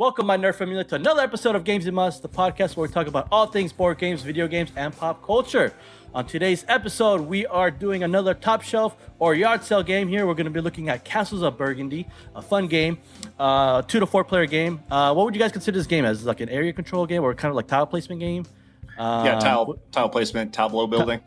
Welcome, my nerd family, to another episode of Games You Must, the podcast where we talk about all things board games, video games, and pop culture. On today's episode, we are doing another top shelf or yard sale game here. We're going to be looking at Castles of Burgundy, a fun game, 2 to 4 player game. What would you guys consider this game as? Like an area control game or kind of like tile placement game? Tile placement, tableau building.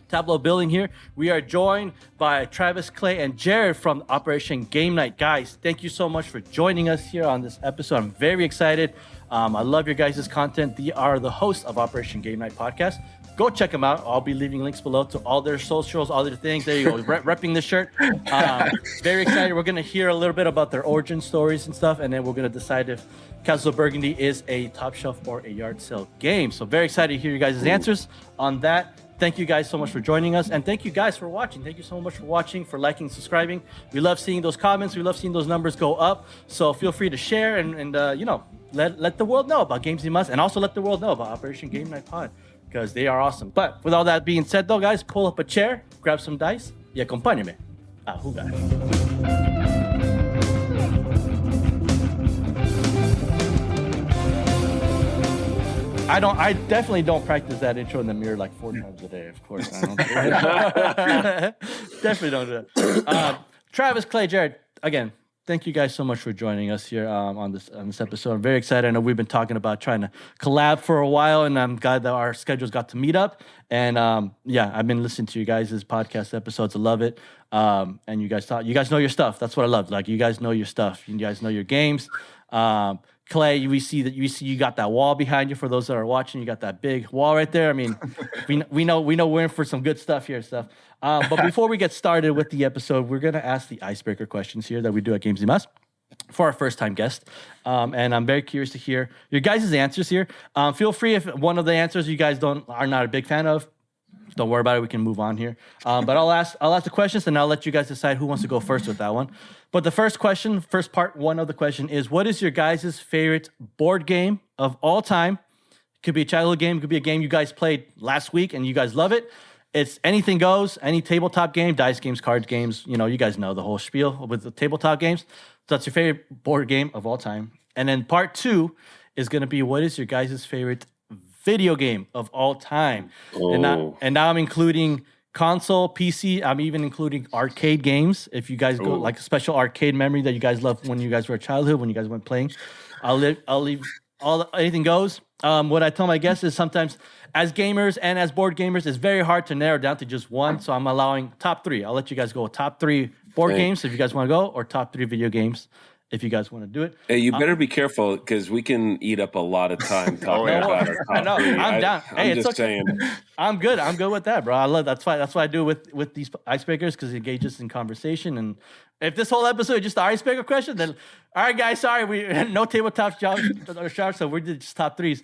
Tableau building here. We are joined by Travis, Clay, and Jared from Operation Game Night. Guys, thank you so much for joining us here on this episode. I'm very excited. I love your guys' content. They are the hosts of Operation Game Night podcast. Go check them out. I'll be leaving links below to all their socials, all their things. There you go, repping the shirt. Very excited. We're going to hear a little bit about their origin stories and stuff, and then we're going to decide if Castles of Burgundy is a top shelf or a yard sale game. So very excited to hear you guys' answers on that. Thank you guys so much for joining us, and thank you guys for watching. Thank you so much for watching, for liking, subscribing. We love seeing those comments. We love seeing those numbers go up. So feel free to share and let the world know about Games You Must, and also let the world know about Operation Game Night Pod, because they are awesome. But with all that being said, though, guys, pull up a chair, grab some dice, y acompáñeme a jugar. I definitely don't practice that intro in the mirror like 4 times a day, of course. I don't definitely don't do that. Travis, Clay, Jared, again, thank you guys so much for joining us here on this episode. I'm very excited. I know we've been talking about trying to collab for a while, and I'm glad that our schedules got to meet up. And I've been listening to you guys' podcast episodes. I love it. And you guys know your stuff. That's what I love. Like, you guys know your stuff. You guys know your games. Clay, we see you got that wall behind you. For those that are watching, you got that big wall right there. I mean, we know we're in for some good stuff here, But before we get started with the episode, we're gonna ask the icebreaker questions here that we do at Games You Must for our first-time guest. And I'm very curious to hear your guys' answers here. Feel free, if one of the answers you guys are not a big fan of, don't worry about it. We can move on here. But I'll ask the questions, and I'll let you guys decide who wants to go first with that one. But the first part one of the question is, what is your guys' favorite board game of all time? It could be a childhood game. It could be a game you guys played last week and you guys love it. It's anything goes, any tabletop game, dice games, card games. You guys know the whole spiel with the tabletop games. So that's your favorite board game of all time. And then part 2 is going to be, what is your guys' favorite video game of all time? And now I'm including console, PC. I'm even including arcade games. If you guys go like a special arcade memory that you guys loved when you guys were a childhood, when you guys went playing, I'll leave anything goes. What I tell my guests is, sometimes as gamers and as board gamers, it's very hard to narrow down to just one. So I'm allowing top 3. I'll let you guys go with top 3 board games if you guys want to go, or top 3 video games if you guys want to do it. Hey, you better be careful, because we can eat up a lot of time talking about our top 3. I'm down. Hey, I'm just saying. I'm good with that, bro. I love that's why I do with these icebreakers, because it engages in conversation. And if this whole episode is just the icebreaker question, then all right, guys, sorry, we no tabletop shots, so we're just top 3s.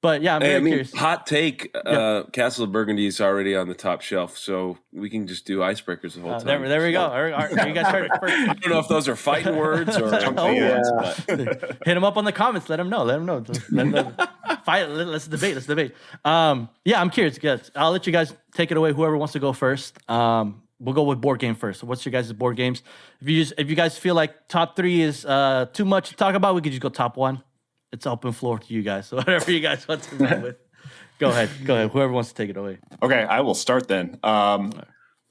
But yeah, I'm very curious. Hot take, Castles of Burgundy is already on the top shelf, so we can just do icebreakers the whole time. There we go. All right, you guys heard it first. I don't know if those are fighting words or Hit them up on the comments. Let them know. Fight. Let's debate. I'm curious, guys. I'll let you guys take it away. Whoever wants to go first. We'll go with board game first. So what's your guys' board games? If you guys feel like top 3 is too much to talk about, we could just go top 1. It's open floor to you guys. So whatever you guys want to run with. Go ahead. Whoever wants to take it away. Okay, I will start then.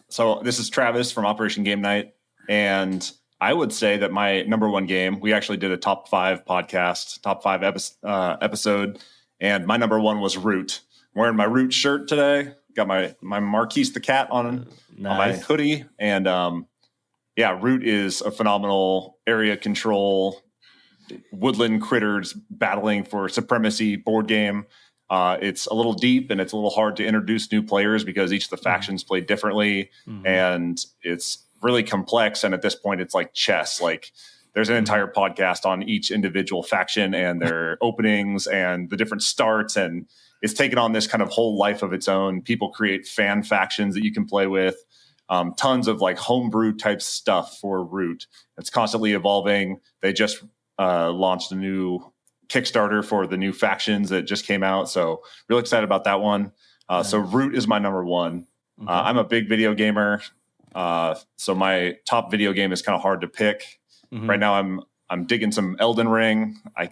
So this is Travis from Operation Game Night. And I would say that my number 1 game, we actually did a top 5 podcast, top 5 episode. And my number 1 was Root. I'm wearing my Root shirt today. Got my Marquise the cat on my hoodie. And Root is a phenomenal area control, woodland critters battling for supremacy board game. It's a little deep, and it's a little hard to introduce new players because each of the factions play differently, and it's really complex. And at this point, it's like chess. Like, there's an entire podcast on each individual faction and their openings and the different starts, and it's taken on this kind of whole life of its own. People create fan factions that you can play with. Tons of like homebrew type stuff for Root. It's constantly evolving. They just launched a new Kickstarter for the new factions that just came out. So really excited about that one. So Root is my number 1. I'm a big video gamer. So my top video game is kind of hard to pick. Right now I'm I'm digging some Elden Ring. I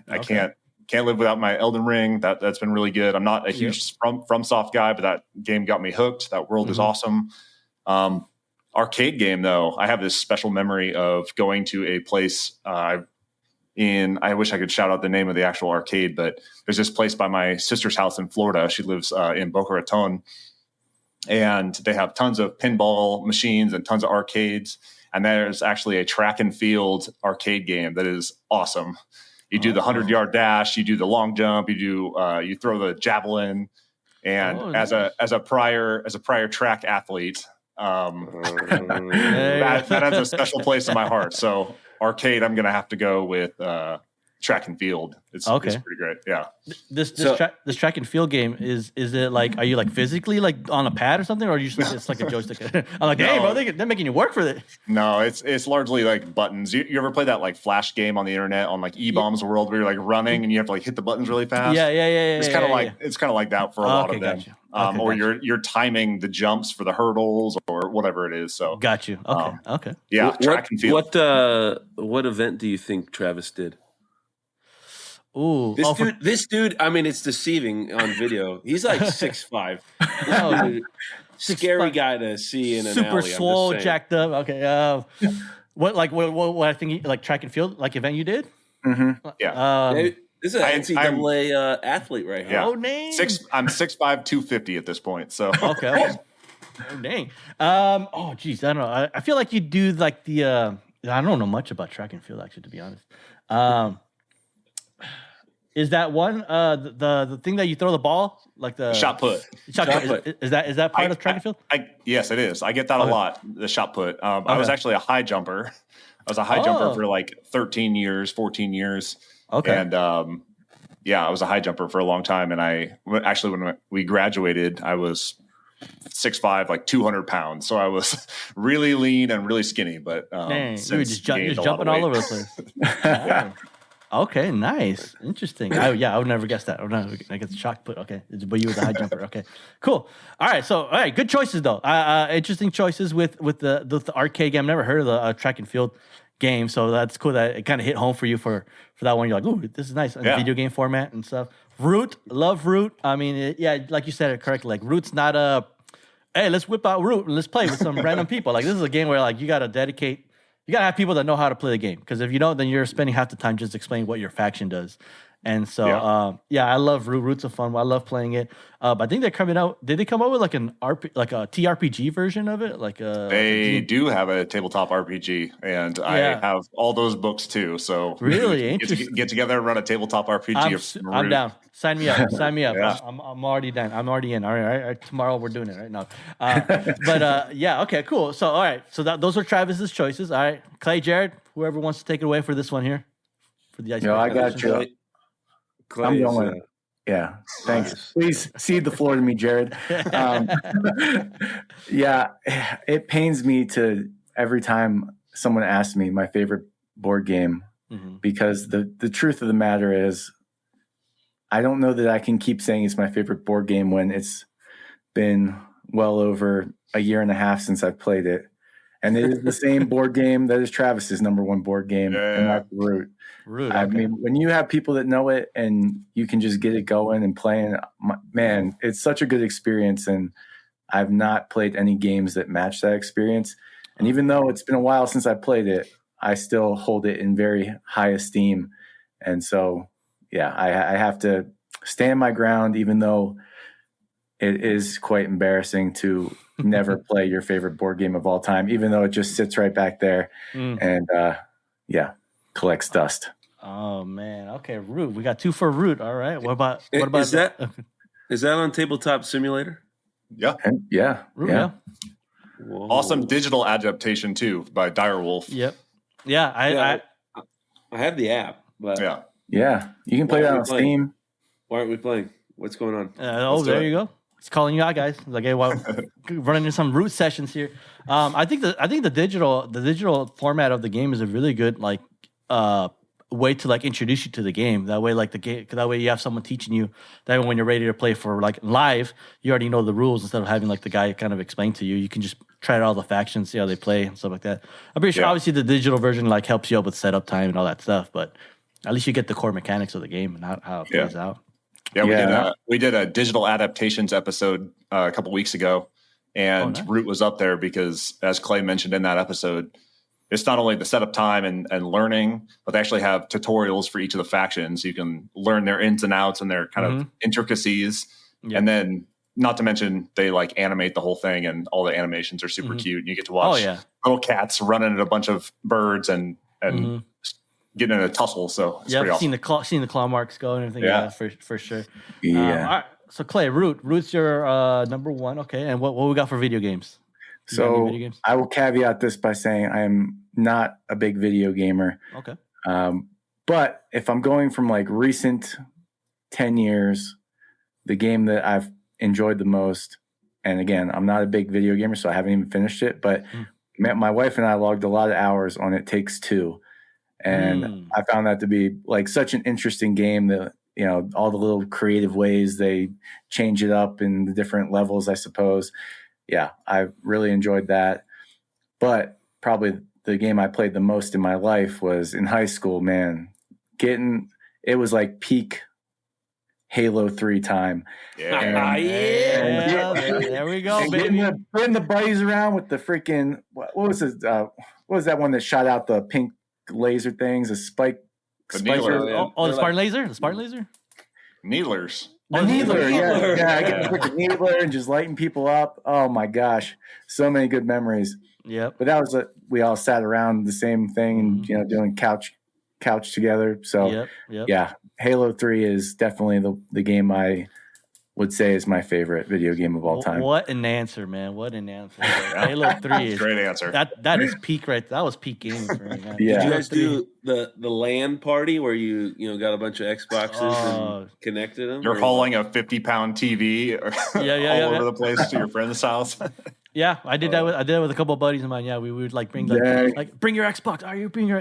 can't live without my Elden Ring. That's been really good. I'm not a huge FromSoft guy, but that game got me hooked. That world is awesome. Arcade game though, I have this special memory of going to a place I wish I could shout out the name of the actual arcade, but there's this place by my sister's house in Florida. She lives in Boca Raton, and they have tons of pinball machines and tons of arcades. And there's actually a track and field arcade game that is awesome. You do the 100-yard dash, you do the long jump, you throw the javelin. And as a prior track athlete, that has a special place in my heart. So arcade, I'm going to have to go with track and field. It's pretty great. Yeah. This track and field game is it like, are you like physically like on a pad or something, or are you just it's like a joystick? I'm like, hey, bro, they're making you work for it. No, it's largely like buttons. You ever play that like flash game on the internet on like E-Bombs World where you're like running and you have to like hit the buttons really fast? Yeah. It's kind of like that for a lot of them. Gotcha. Or you're timing the jumps for the hurdles or whatever it is. So got you. Okay. Yeah, track and field. What event do you think Travis did? Ooh, this dude. I mean, it's deceiving on video. He's like 6'5". Scary guy to see in an super alley. swole, jacked up. Okay. What I think like track and field like event you did? Mm-hmm. Yeah. This is an NCAA athlete right here. Yeah. Oh, name. I'm 6'5", 250 at this point. So okay. Oh dang. Oh geez, I don't know. I feel like you do like the. I don't know much about track and field actually, to be honest. Is that one the thing that you throw the ball like the shot put? Shot put. Is that part of track and field? Yes, it is. I get that a lot. The shot put. I was actually a high jumper. I was a high jumper for like 13 years, 14 years. Okay. And I was a high jumper for a long time. And when we graduated, I was 6'5", like 200 pounds. So I was really lean and really skinny. But you were just jumping all over the place. Yeah. Okay, nice, interesting. I would never guess that. I guess shot put. Okay, but you were the high jumper. Okay, cool. All right, good choices though. Interesting choices with the arcade game. I've never heard of the track and field game, so that's cool that it kind of hit home for you for that one. You're like, ooh, this is nice in video game format and stuff. Root, love Root. I mean, like you said it correctly. Like Root's not a, hey, let's whip out Root and let's play with some random people. Like this is a game where like you got to dedicate. You got to have people that know how to play the game, because if you don't, then you're spending half the time just explaining what your faction does. And so, I love Root. Root's a fun one. I love playing it. But I think they're coming out. Did they come out with like a TRPG version of it? They do have a tabletop RPG, and I have all those books too. So really interesting. Get together and run a tabletop RPG. I'm down. Sign me up. Sign me up. Yeah. I'm already down. I'm already in. All right. Tomorrow we're doing it right now. Okay, cool. So all right. So those are Travis's choices. All right, Clay, Jared, whoever wants to take it away for this one here, for the ice. I got you. Clay I'm going. Yeah, thanks. Please cede the floor to me, Jared. It pains me to every time someone asks me my favorite board game, because the truth of the matter is, I don't know that I can keep saying it's my favorite board game when it's been well over a year and a half since I've played it. And it is the same board game that is Travis's number one board game, and that's Root. I mean, when you have people that know it and you can just get it going and playing, man, it's such a good experience. And I've not played any games that match that experience. And even though it's been a while since I played it, I still hold it in very high esteem. And so, I have to stand my ground, even though it is quite embarrassing to never play your favorite board game of all time, even though it just sits right back there and collects dust. Oh man. Okay, Root. We got 2 for Root. All right. What about is that on Tabletop Simulator? Yeah. Root, yeah. Awesome digital adaptation too by Direwolf. Yep. Yeah. I have the app, but yeah. You can play that on Steam. Why aren't we playing? What's going on? There you go. It's calling you out, guys. Like, hey, running into some Root sessions here. I think the digital format of the game is a really good way to like introduce you to the game. That way, that way you have someone teaching you. That way, when you're ready to play for like live, you already know the rules instead of having like the guy kind of explain to you. You can just try out all the factions, see how they play and stuff like that. I'm pretty sure obviously the digital version like helps you out with setup time and all that stuff, but at least you get the core mechanics of the game and how it plays out. Yeah, we did a digital adaptations episode a couple weeks ago, and nice. Root was up there because, as Clay mentioned in that episode, it's not only the setup time and learning, but they actually have tutorials for each of the factions. You can learn their ins and outs and their kind of intricacies, and then not to mention they like animate the whole thing, and all the animations are super cute. And you get to watch little cats running at a bunch of birds and getting in a tussle. So it's pretty awesome. Seeing the claw marks go and everything. Yeah, for sure. Yeah. All right. So Clay, Root's your number one. Okay. And what we got for video games? So I will caveat this by saying I am not a big video gamer. Okay. But if I'm going from like recent 10 years, the game that I've enjoyed the most, and again, I'm not a big video gamer, so I haven't even finished it, but my wife and I logged a lot of hours on It Takes Two. And I found that to be like such an interesting game that, you know, all the little creative ways they change it up in the different levels, I suppose. Yeah, I really enjoyed that. But probably the game I played the most in my life was in high school, man. It was like peak Halo 3 time. There we go, baby. Putting the buddies around with the freaking, what was it? What was that one that shot out the pink laser things, a spike. The Needler. The Spartan laser? The Spartan laser? Needlers. The Needler, yeah. I get to put the Needler and just lighting people up. Oh my gosh. So many good memories. Yep. But that was we all sat around the same thing and, you know, doing couch together. So yeah, Halo 3 is definitely the game I would say is my favorite video game of all time. What an answer, man. What an answer. Halo 3 is great answer. That is peak right. That was peak gaming for me. Man. Yeah. Did you guys do the LAN party where you got a bunch of Xboxes and connected them? You're hauling a 50-pound TV all over the place to your friend's house. Yeah, I did that. I did that with a couple of buddies of mine. Yeah, we would like bring bring your Xbox.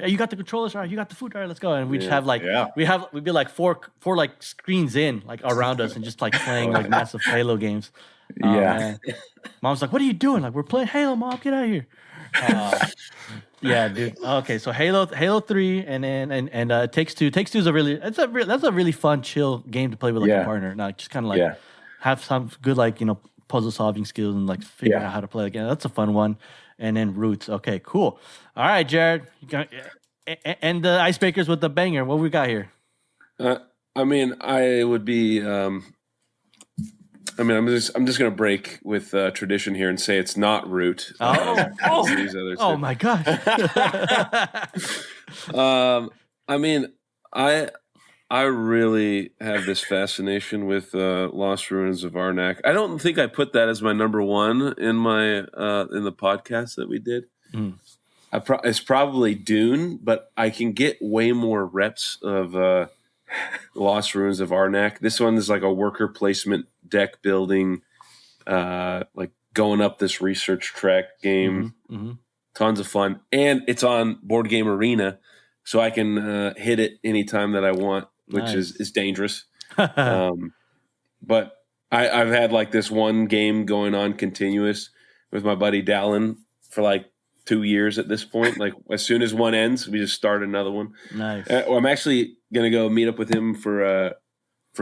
You got the controllers? All right, you got the food? All right, let's go. And we just have we'd be like four like screens in like around us and just like playing like massive Halo games. Man. Mom's like, "What are you doing?" Like, "We're playing Halo, Mom. Get out of here." Yeah, dude. Okay, so Halo 3, and then It Takes Two. Takes Two is that's a really fun, chill game to play with like a partner. Not just kind of like have some good like puzzle solving skills and like figuring out how to play the game. That's a fun one. And then Roots. Okay, cool. All right, Jared. And the icebreakers with the banger. What we got here? I mean, I would be. I'm just going to break with tradition here and say it's not Root. These others. Oh my gosh. I mean, I really have this fascination with Lost Ruins of Arnak. I don't think I put that as my number one in my in the podcast that we did. It's probably Dune, but I can get way more reps of Lost Ruins of Arnak. This one is like a worker placement deck building, like going up this research track game. Tons of fun, and it's on Board Game Arena, so I can hit it anytime that I want. Which is dangerous. But I've had like this one game going on continuous with my buddy Dallin for like 2 years at this point. Like as soon as one ends, we just start another one. Nice. I'm actually going to go meet up with him for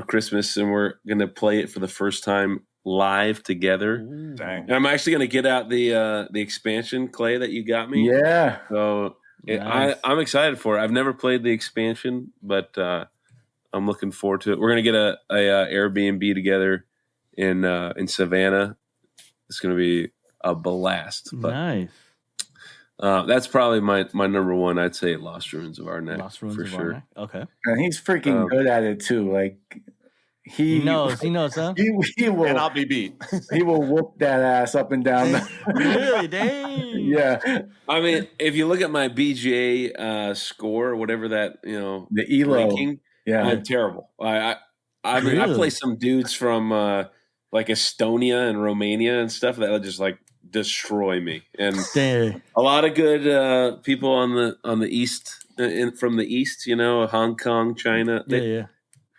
Christmas, and we're going to play it for the first time live together. Ooh, dang. And I'm actually going to get out the expansion, Clay, that you got me. Yeah. So I'm excited for it. I've never played the expansion, but I'm looking forward to it. We're gonna get a Airbnb together in Savannah. It's gonna be a blast. But, nice. That's probably my number one. I'd say Lost Ruins of Arnak. Lost Ruins for of sure. Arnak. Okay. And he's freaking good at it too. Like he knows, huh? He will cannot be beat. He will whoop that ass up and down. Really? Dang. Yeah. I mean, if you look at my BGA score or whatever that the ELO ranking. Yeah, I'm terrible. I mean, really? I play some dudes from like Estonia and Romania and stuff that will just like destroy me. And Dang. a lot of good people on the east, from the east, Hong Kong, China.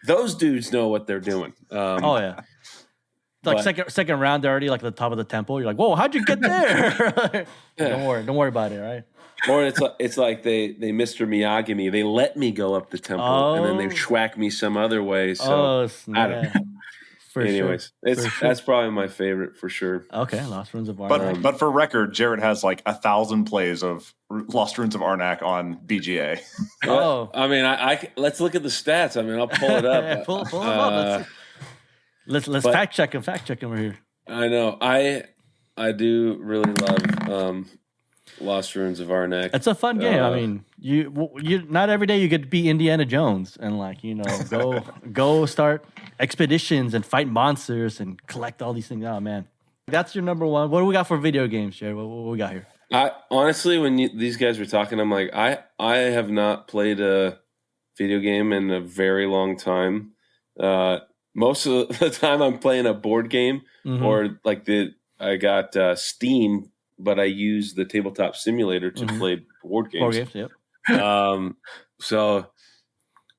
Those dudes know what they're doing. Oh yeah. Like second round, they're already like at the top of the temple. You're like, whoa, how'd you get there? Don't worry about it, right? Or it's like they Mr. Miyagi me. They let me go up the temple and then they schwack me some other way. So I don't know. Anyways, that's probably my favorite for sure. Okay, Lost Ruins of Arnak. But for record, Jared has like 1,000 plays of Lost Ruins of Arnak on BGA. Oh, I mean, I let's look at the stats. I mean, I'll pull it up. Yeah, pull them up. Let's fact check him over here. I know. I do really love Lost Ruins of Arnak. It's a fun game. I mean, you not every day you get to be Indiana Jones and like, you know, go start expeditions and fight monsters and collect all these things. Oh man, that's your number one. What do we got for video games, Jared? What we got here? Honestly, when these guys were talking, I'm like, I have not played a video game in a very long time. Most of the time, I'm playing a board game or like I got Steam. But I use the tabletop simulator to play board games. Board games, yep. So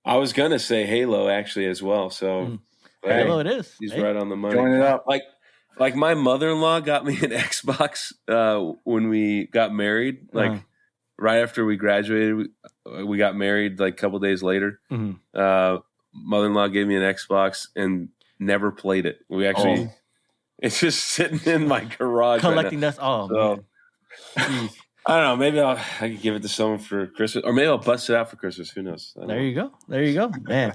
I was gonna say Halo actually as well. So Halo it is. He's right on the money. Join it up. Like my mother-in-law got me an Xbox when we got married. Like right after we graduated, we got married. Like a couple days later, mother-in-law gave me an Xbox and never played it. We actually. It's just sitting in my garage. Collecting dust. Oh, man. I don't know. Maybe I could give it to someone for Christmas. Or maybe I'll bust it out for Christmas. Who knows? There you go. Man.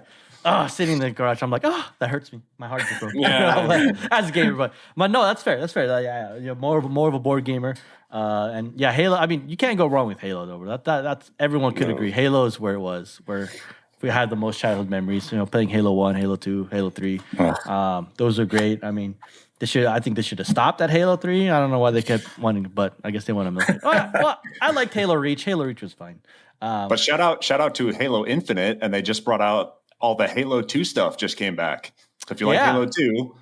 Sitting in the garage. I'm like, that hurts me. My heart just broke. Yeah. As a gamer, but no, that's fair. Yeah. You're more of a board gamer. And yeah, Halo. I mean, you can't go wrong with Halo though. That's everyone could agree. Halo is where it was. Where we had the most childhood memories. You know, playing Halo 1, Halo 2, Halo 3. Those are great. I mean, I think they should have stopped at Halo 3. I don't know why they kept wanting, but I guess they want to milk it. Well, I liked Halo Reach. Halo Reach was fine. But shout out to Halo Infinite, and they just brought out all the Halo 2 stuff just came back. So if you like Halo 2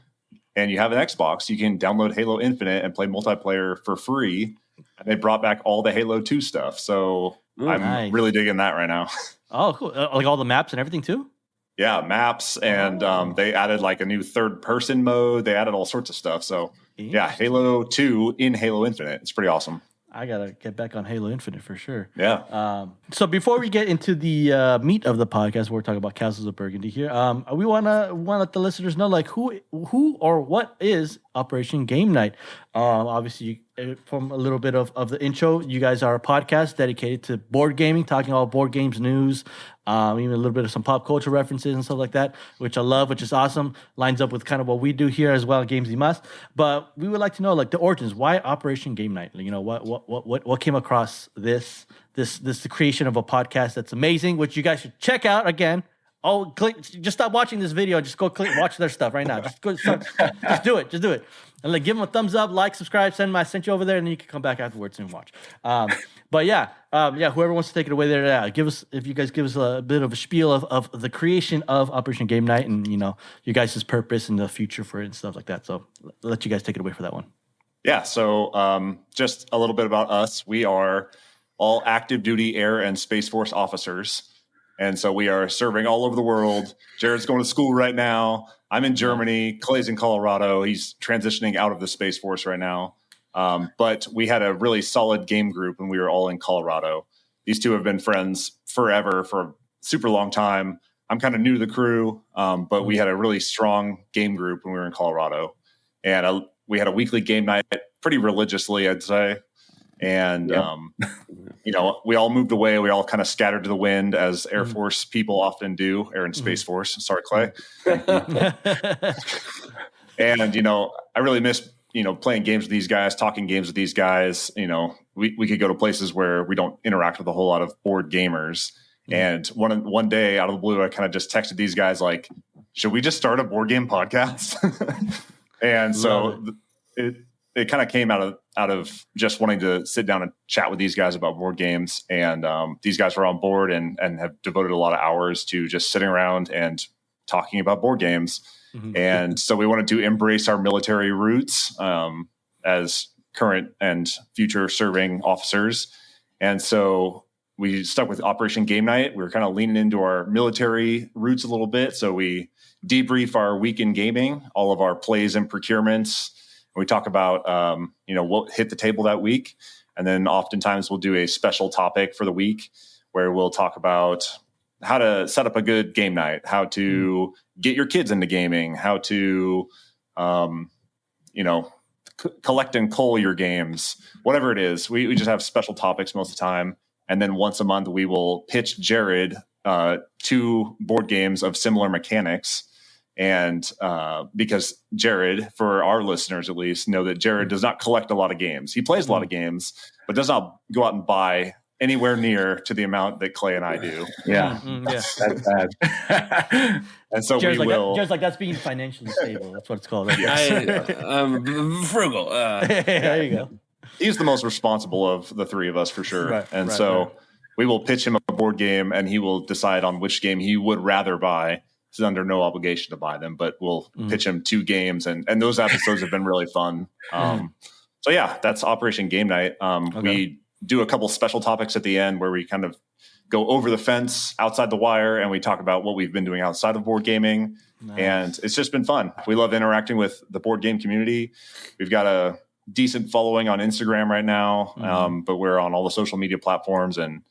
and you have an Xbox, you can download Halo Infinite and play multiplayer for free. And they brought back all the Halo 2 stuff. So I'm really digging that right now. Oh, cool. Like all the maps and everything too? Yeah, maps, and they added like a new third-person mode. They added all sorts of stuff. So, yeah, Halo 2 in Halo Infinite. It's pretty awesome. I got to get back on Halo Infinite for sure. Yeah. So before we get into the meat of the podcast, we're talking about Castles of Burgundy here. We want to let the listeners know, like, who or what is Operation Game Night? Obviously, from a little bit of the intro, you guys are a podcast dedicated to board gaming, talking about board games news, even a little bit of some pop culture references and stuff like that, which I love, which is awesome. Lines up with kind of what we do here as well, Games y Más. But we would like to know, like, the origins. Why Operation Game Night? You know, what came across this the creation of a podcast that's amazing, which you guys should check out again. Just stop watching this video. Just go watch their stuff right now. Just do it. Just do it. And like, give them a thumbs up, like, subscribe, I sent you over there, and then you can come back afterwards and watch. But whoever wants to take it away there, if you guys give us a bit of a spiel of the creation of Operation Game Night and, you know, you guys' purpose and the future for it and stuff like that. So I'll let you guys take it away for that one. Yeah. So just a little bit about us. We are all active duty air and Space Force officers. And so we are serving all over the world. Jared's going to school right now. I'm in Germany. Clay's in Colorado. He's transitioning out of the Space Force right now. But we had a really solid game group when we were all in Colorado. These two have been friends forever for a super long time. I'm kind of new to the crew, but we had a really strong game group when we were in Colorado. And we had a weekly game night pretty religiously, I'd say. And, you know, we all moved away. We all kind of scattered to the wind, as Air Force people often do, Air and Space Force. Sorry, Clay. And, you know, I really miss, you know, playing games with these guys, talking games with these guys. You know, we could go to places where we don't interact with a whole lot of board gamers. And one day out of the blue, I kind of just texted these guys like, should we just start a board game podcast? And so it kind of came out of just wanting to sit down and chat with these guys about board games. And these guys were on board and have devoted a lot of hours to just sitting around and talking about board games. And so we wanted to embrace our military roots as current and future serving officers. And so we stuck with Operation Game Night. We were kind of leaning into our military roots a little bit. So we debrief our week in gaming, all of our plays and procurements. We talk about, what hit the table that week. And then oftentimes we'll do a special topic for the week where we'll talk about how to set up a good game night, how to get your kids into gaming, how to, collect and cull your games, whatever it is. We just have special topics most of the time. And then once a month, we will pitch Jared 2 board games of similar mechanics. And because Jared, for our listeners at least, know that Jared does not collect a lot of games. He plays a lot of games, but does not go out and buy anywhere near to the amount that Clay and I do. Yeah, that's bad. And so Jared's we will. Jared's like, that's being financially stable. That's what it's called. I'm frugal. There you go. He's the most responsible of the 3 of us for sure. Right. We will pitch him a board game and he will decide on which game he would rather buy. He's under no obligation to buy them, but we'll pitch him 2 games. And those episodes have been really fun. So yeah, that's Operation Game Night. We do a couple special topics at the end where we kind of go over the fence outside the wire and we talk about what we've been doing outside of board gaming. Nice. And it's just been fun. We love interacting with the board game community. We've got a decent following on Instagram right now, but we're on all the social media platforms and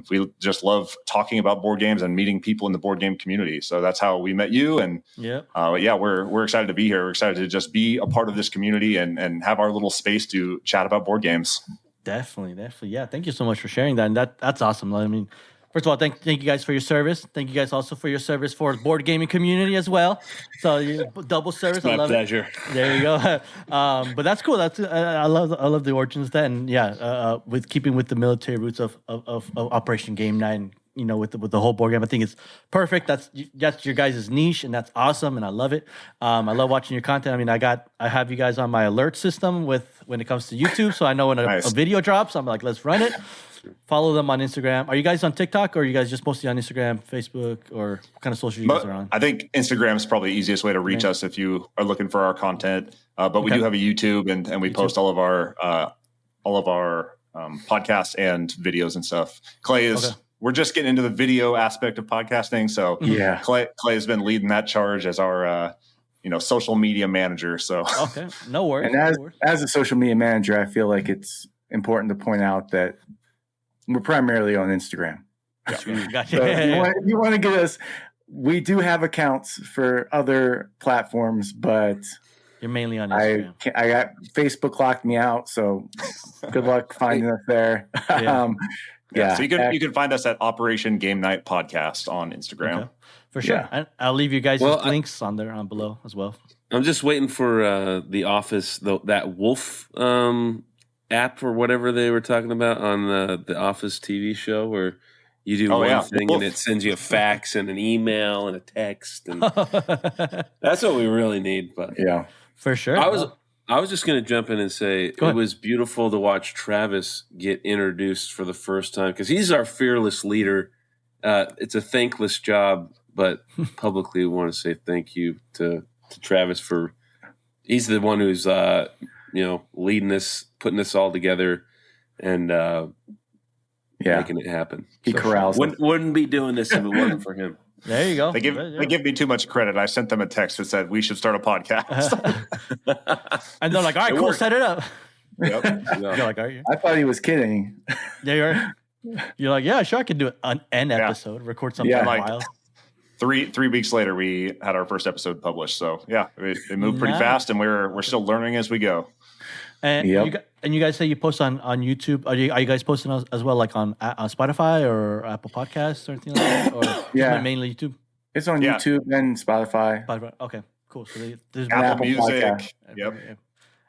we just love talking about board games and meeting people in the board game community. So that's how we met you. And we're excited to be here. We're excited to just be a part of this community and have our little space to chat about board games. Definitely. Yeah. Thank you so much for sharing that. And that's awesome. I mean, first of all, thank you guys for your service. Thank you guys also for your service for the board gaming community as well. So you double service. It's my pleasure. There you go. But that's cool. That's I love the origins of that. And with keeping with the military roots of Operation Game Night and with the whole board game, I think it's perfect. That's your guys' niche, and that's awesome, and I love it. I love watching your content. I mean, I have you guys on my alert system when it comes to YouTube, so I know when a video drops, I'm like, let's run it. Follow them on Instagram. Are you guys on TikTok, or are you guys just mostly on Instagram, Facebook, or what kind of social you guys are on? I think Instagram is probably the easiest way to reach us if you are looking for our content. But we do have a YouTube, and we post all of our podcasts and videos and stuff. Clay is. Okay. We're just getting into the video aspect of podcasting, so Clay has been leading that charge as our social media manager. So okay, no worries. And as a social media manager, I feel like it's important to point out that we're primarily on Instagram. Gotcha. So if you want to get us, we do have accounts for other platforms, but you're mainly on Instagram. I got Facebook locked me out, so good luck finding us there. So you can find us at Operation Game Night Podcast on Instagram. Okay. For sure. Yeah. I'll leave you guys links on there below as well. I'm just waiting for The Office, that Wolf app or whatever they were talking about on the Office TV show where you do one thing and it sends you a fax and an email and a text. And that's what we really need. But yeah, for sure. I was just going to jump in and say it was beautiful to watch Travis get introduced for the first time because he's our fearless leader. It's a thankless job, but publicly we want to say thank you to Travis for he's the one who's leading this, putting this all together, and making it happen. He corrals. Wouldn't be doing this if it wasn't for him. There you go. They give me too much credit. I sent them a text that said we should start a podcast. And they're like, all right, cool, set it up. Yep. You're like, are you? I thought he was kidding. Yeah, you are. You're like, yeah, sure, I could do an episode, record something wild. 3 weeks later, we had our first episode published. So yeah, it moved pretty fast, and we're still learning as we go. And you guys say you post on YouTube. Are you guys posting as well, like on Spotify or Apple Podcasts or anything like that? Or mainly YouTube? It's on YouTube and Spotify. Okay, cool. So there's Apple Music. Podcast. Yep.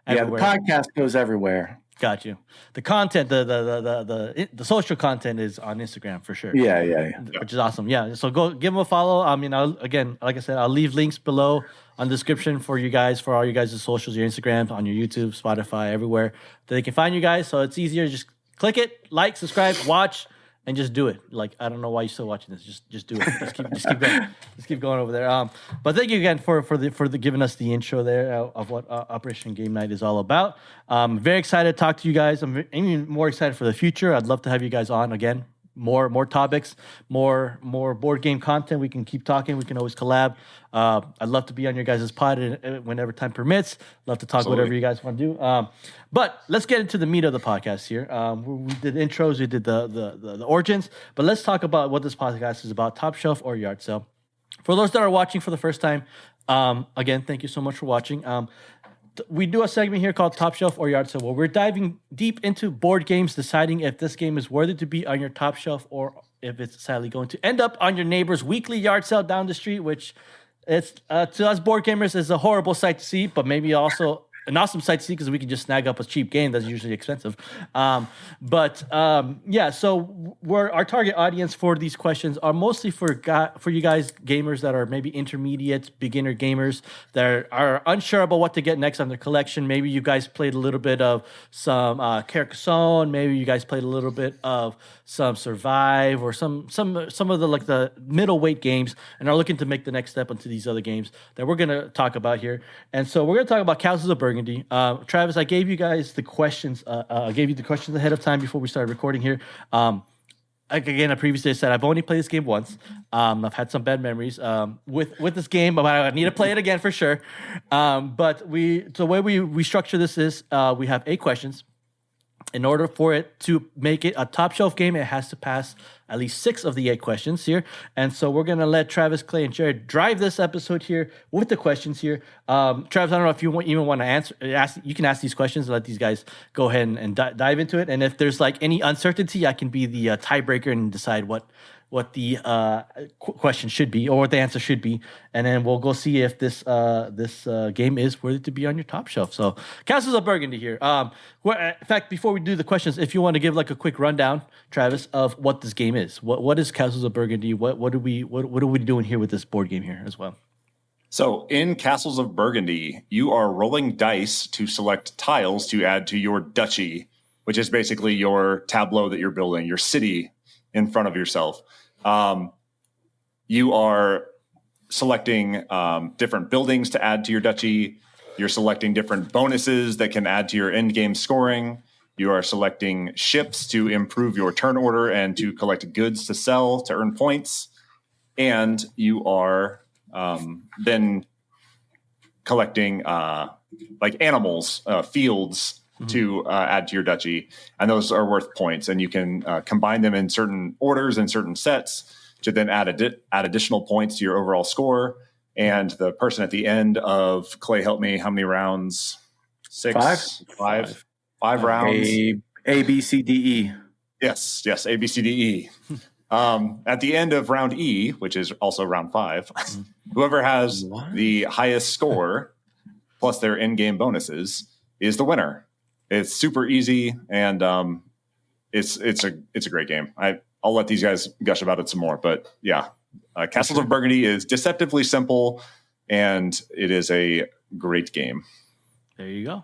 Yeah, the podcast goes everywhere. Got you. The content, the social content is on Instagram for sure. Yeah. Which is awesome. Yeah. So go give them a follow. I mean, like I said, I'll leave links below on the description for you guys, for all you guys' socials, your Instagram, on your YouTube, Spotify, everywhere that they can find you guys. So it's easier. Just click it, like, subscribe, watch, and just do it. Like, I don't know why you're still watching this. Just do it. Just keep going. Just keep going over there. But thank you again for giving us the intro there of what Operation Game Night is all about. Very excited to talk to you guys. I'm even more excited for the future. I'd love to have you guys on again more topics, more board game content. We can keep talking. We can always collab. I'd love to be on your guys' pod whenever time permits. Love to talk Absolutely. whatever you guys want to do. But let's get into the meat of the podcast here. We did intros, we did the origins, but let's talk about what this podcast is about: top shelf or yard sale. For those that are watching for the first time, again, thank you so much for watching. We do a segment here called Top Shelf or Yard Sale, where we're diving deep into board games, deciding if this game is worthy to be on your top shelf or if it's sadly going to end up on your neighbor's weekly yard sale down the street, which it's to us board gamers is a horrible sight to see, but maybe also an awesome sight to see because we can just snag up a cheap game that's usually expensive. So our target audience for these questions are mostly for you guys gamers that are maybe intermediate, beginner gamers that are unsure about what to get next on their collection. Maybe you guys played a little bit of some Carcassonne. Maybe you guys played a little bit of some Survive or some of the middleweight games and are looking to make the next step into these other games that we're going to talk about here. And so we're going to talk about Castles of Burgundy. Travis, I gave you guys the questions. I gave you the questions ahead of time before we started recording here. Again, I previously said I've only played this game once. I've had some bad memories with this game, but I need to play it again for sure. But the way we structure this is we have 8 questions. In order for it to make it a top shelf game, it has to pass at least 6 of the 8 questions here. And so we're going to let Travis, Clay, and Jared drive this episode here with the questions here. Travis, I don't know if you even want to ask. You can ask these questions and let these guys go ahead and dive into it. And if there's like any uncertainty, I can be the tiebreaker and decide what the question should be or what the answer should be, and then we'll go see if this game is worthy to be on your top shelf. So, Castles of Burgundy here. In fact, before we do the questions, if you want to give like a quick rundown, Travis, of what this game is. What is Castles of Burgundy? What are we doing here with this board game here as well? So, in Castles of Burgundy, you are rolling dice to select tiles to add to your duchy, which is basically your tableau that you're building, your city in front of yourself. You are selecting different buildings to add to your duchy. You're selecting different bonuses that can add to your end game scoring. You are selecting ships to improve your turn order and to collect goods to sell to earn points. And you are then collecting like animals, fields, to add to your duchy, and those are worth points, and you can combine them in certain orders and certain sets to then add additional points to your overall score. And the person at the end of, Clay, help me, how many rounds? 6? 5 rounds. A, B, C, D, E. Yes, A, B, C, D, E. At the end of round E, which is also round 5, whoever has the highest score plus their in-game bonuses is the winner. It's super easy, and it's a great game. I'll let these guys gush about it some more, but yeah, Castles of Burgundy is deceptively simple, and it is a great game. There you go.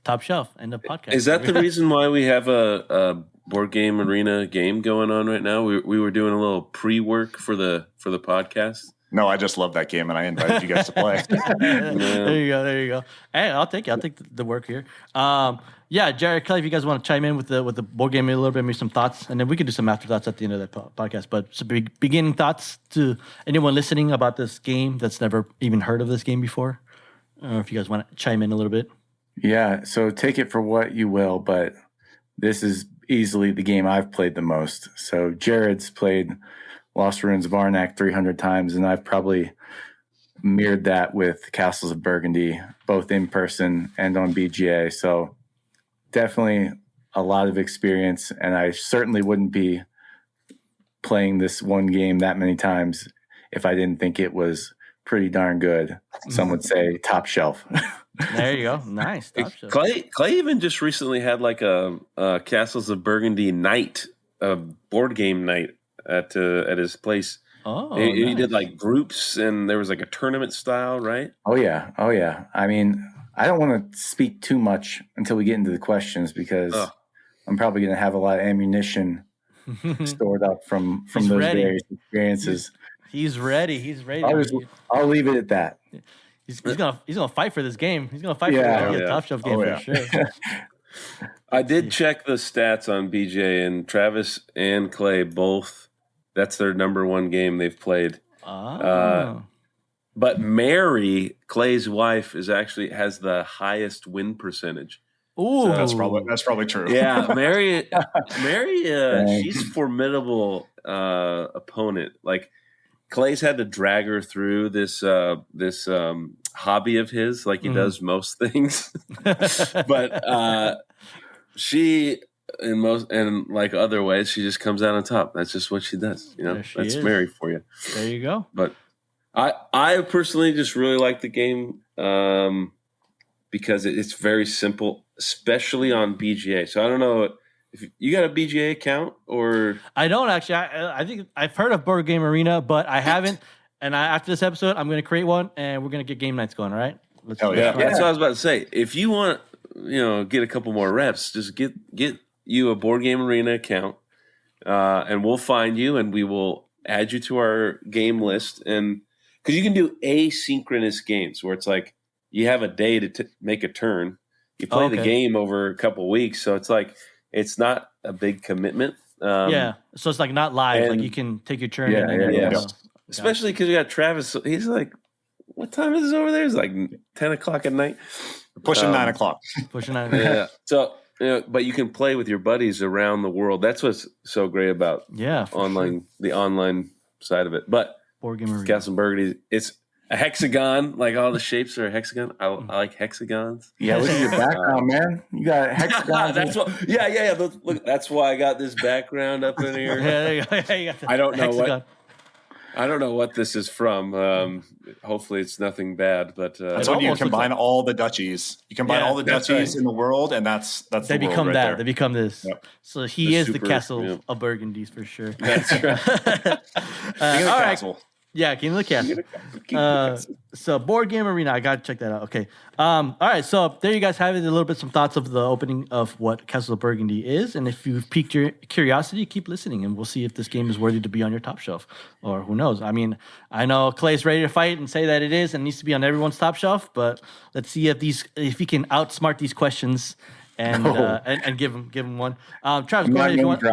Top shelf. End of podcast. Is that the reason why we have a board game arena game going on right now? We were doing a little pre-work for the podcast. No, I just love that game, and I invited you guys to play. There you go. Hey, I'll take it. I'll take the work here. Jared, Kelly, if you guys want to chime in with the board game a little bit, maybe some thoughts, and then we can do some afterthoughts at the end of the podcast. But some beginning thoughts to anyone listening about this game that's never even heard of this game before. I don't know if you guys want to chime in a little bit. Yeah, so take it for what you will, but this is easily the game I've played the most. So Jared's played Lost Ruins of Arnak 300 times, and I've probably mirrored that with Castles of Burgundy, both in person and on BGA. So definitely a lot of experience, and I certainly wouldn't be playing this one game that many times if I didn't think it was pretty darn good. Some would say top shelf. There you go. Nice. Top shelf. Clay even just recently had like a Castles of Burgundy night, a board game night at his place. Oh, he nice. did like groups, and there was like a tournament style, right? Oh yeah. I mean, I don't want to speak too much until we get into the questions because I'm probably going to have a lot of ammunition stored up from those various experiences. He's ready. I'll leave it at that. He's gonna fight for this game. He's gonna fight for the top shelf game for sure. I did check the stats on BJ, and Travis and Clay both. That's their number one game they've played. But Mary, Clay's wife, has the highest win percentage. Ooh, so that's probably true. Yeah, Mary, she's formidable opponent. Like Clay's had to drag her through this hobby of his, like he does most things. But she, in like other ways, she just comes out on top. That's just what she does. That's Mary for you. There you go. But I personally just really like the game because it's very simple, especially on BGA. So I don't know if you got a BGA account or I don't actually. I think I've heard of Board Game Arena, but I haven't. And after this episode, I'm going to create one, and we're going to get game nights going. All right? Yeah. That's what I was about to say. If you want, get a couple more reps, just get you a Board Game Arena account, and we'll find you, and we will add you to our game list. And because you can do asynchronous games where it's like you have a day to make a turn. You play the game over a couple of weeks, so it's like it's not a big commitment. So it's like not live. Like you can take your turn. Yeah. Especially because you got Travis. He's like, "What time is it over there?" It's like 10 o'clock at night. Pushing 9 o'clock. Pushing 9. Yeah. So, but you can play with your buddies around the world. That's what's so great about the online side of it. But Board Game Arena. Castles of Burgundy, it's a hexagon. Like all the shapes are a hexagon. I like hexagons. Yeah, look at your background, man. You got hexagons. That's what. Yeah. Look, that's why I got this background up in here. There you go. I don't know hexagon. I don't know what this is from. Hopefully, it's nothing bad. But that's when you combine all the duchies. You combine all the duchies in the world, and that's they the become world that. right there. They become this. Yep. So he is the Castle of Burgundy for sure. That's right. All right. Yeah, King of the Castle. So Board Game Arena, I gotta check that out. Okay. All right, so there you guys have it. A little bit, some thoughts of the opening of what Castles of Burgundy is, and if you've piqued your curiosity, keep listening, and we'll see if this game is worthy to be on your top shelf, or who knows. I mean, I know Clay's ready to fight and say that it is and needs to be on everyone's top shelf, but let's see if he can outsmart these questions. And give him one. Travis, go ahead. If you want,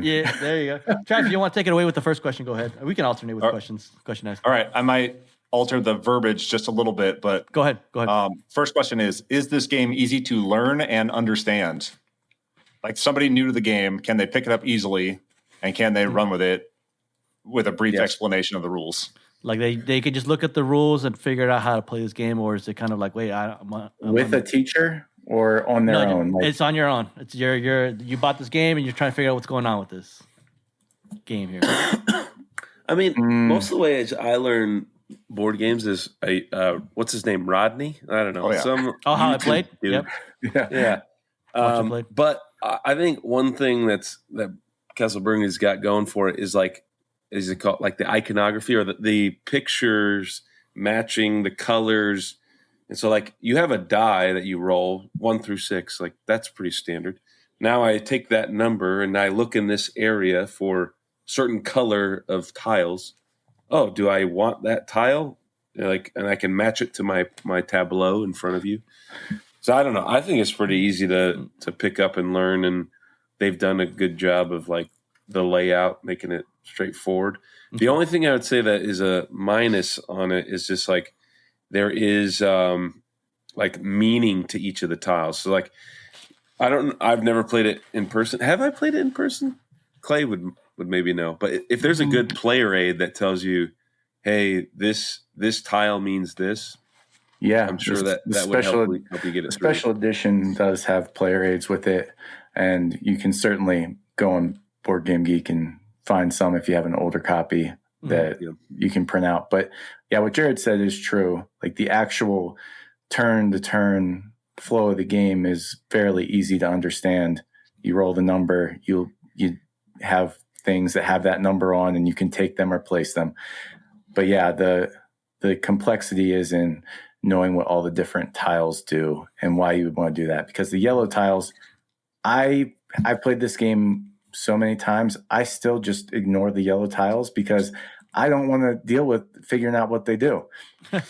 yeah, there you go. Travis, if you want to take it away with the first question, go ahead. We can alternate with questions. Question asked. All right, I might alter the verbiage just a little bit, but go ahead. First question is this game easy to learn and understand? Like somebody new to the game, can they pick it up easily, and can they run with it with a brief explanation of the rules? Like they could just look at the rules and figure out how to play this game, or is it kind of like, wait, I'm with a teacher? Or on their own? It's on your own. It's you bought this game and you're trying to figure out what's going on with this game here. I mean, most of the ways I learn board games is what's his name, Rodney? I don't know. How I played? Dude. Yep. Yeah. But I think one thing that Castle Burgundy's got going for it is it called like the iconography or the pictures matching the colors. And so, like, you have a die that you roll 1 through 6. Like, that's pretty standard. Now I take that number and I look in this area for certain color of tiles. Oh, do I want that tile? And I can match it to my tableau in front of you. So I don't know. I think it's pretty easy to pick up and learn, and they've done a good job of like the layout, making it straightforward. Okay. The only thing I would say that is a minus on it is just like, there is like meaning to each of the tiles. So like, I've never played it in person. Have I played it in person? Clay would maybe know. But if there's a good player aid that tells you, hey, this tile means this. Yeah, I'm sure that would help you get it through. Special edition does have player aids with it, and you can certainly go on Board Game Geek and find some if you have an older copy that you can print out. But yeah, what Jared said is true. Like the actual turn-to-turn flow of the game is fairly easy to understand. You roll the number, you have things that have that number on, and you can take them or place them. But yeah, the complexity is in knowing what all the different tiles do and why you would want to do that. Because the yellow tiles, I played this game so many times, I still just ignore the yellow tiles because I don't want to deal with figuring out what they do.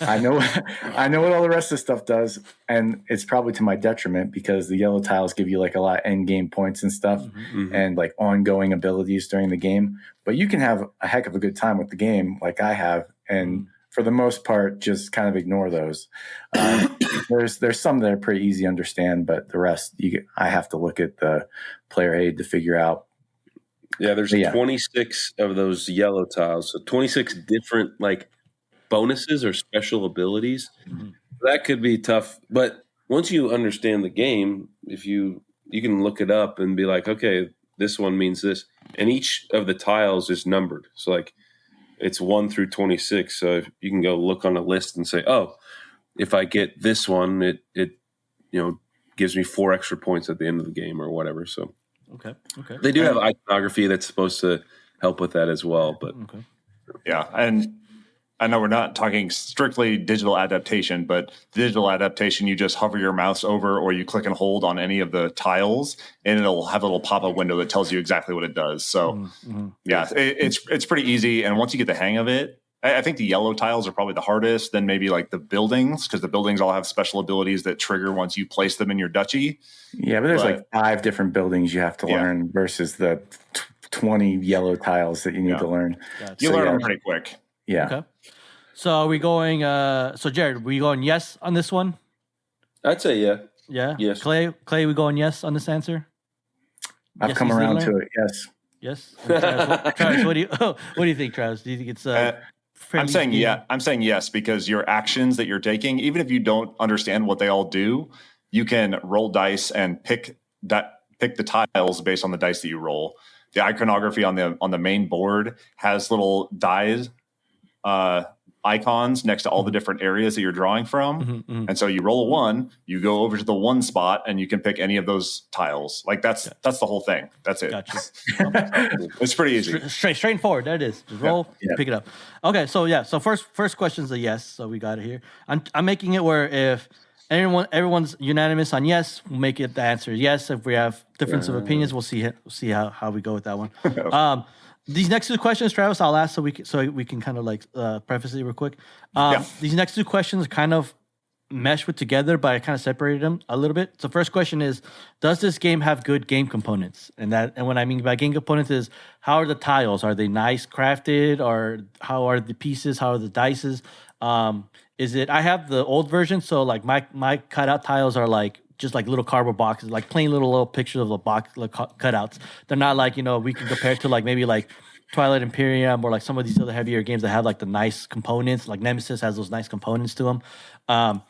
I know what all the rest of the stuff does, and it's probably to my detriment because the yellow tiles give you like a lot of end game points and stuff, and like ongoing abilities during the game. But you can have a heck of a good time with the game, like I have, and for the most part, just kind of ignore those. There's some that are pretty easy to understand, but the rest, I have to look at the player aid to figure out. Yeah, there's 26 of those yellow tiles, so 26 different like bonuses or special abilities. That could be tough, but once you understand the game, if you can look it up and be like, okay, this one means this, and each of the tiles is numbered. So like it's 1 through 26. So you can go look on a list and say, oh, if I get this one, it gives me 4 extra points at the end of the game or whatever. So okay. They do have iconography that's supposed to help with that as well. But yeah, and I know we're not talking strictly digital adaptation, but digital adaptation, you just hover your mouse over or you click and hold on any of the tiles, and it'll have a little pop-up window that tells you exactly what it does. So, it's pretty easy. And once you get the hang of it, I think the yellow tiles are probably the hardest. Then maybe like the buildings, because the buildings all have special abilities that trigger once you place them in your duchy. Yeah, but there's like 5 different buildings you have to learn versus the 20 yellow tiles that you need to learn. Gotcha. You learn them pretty quick. Yeah. Okay. So are we going? So Jared, were you going yes on this one? I'd say yeah. Yeah. Yes. Clay, we going yes on this answer? I've come around to it. Yes. Yes. Travis, what do you think, Travis? Do you think it's I'm saying I'm saying yes, because your actions that you're taking, even if you don't understand what they all do, you can roll dice and pick the tiles based on the dice that you roll. The iconography on the main board has little dice icons next to all the different areas that you're drawing from. And so you roll a 1, you go over to the 1 spot, and you can pick any of those tiles. Like that's the whole thing. That's it. Gotcha. It's pretty easy. Straightforward. There it is. Just roll, pick it up. Okay, so so first question's a yes. So we got it here. I'm making it where if everyone's unanimous on yes, we'll make it the answer yes. If we have difference of opinions, we'll see how we go with that one. These next 2 questions, Travis, I'll ask so we can kind of like preface it real quick. These next 2 questions kind of mesh with together, but I kind of separated them a little bit. So first question is, does this game have good game components? And what I mean by game components is, how are the tiles? Are they nice crafted? Or how are the pieces? How are the dices? Is it? I have the old version, so like my cutout tiles are like just like little cardboard boxes, like plain little pictures of the box cutouts. They're not like, we can compare it to like maybe like Twilight Imperium or like some of these other heavier games that have like the nice components. Like Nemesis has those nice components to them. What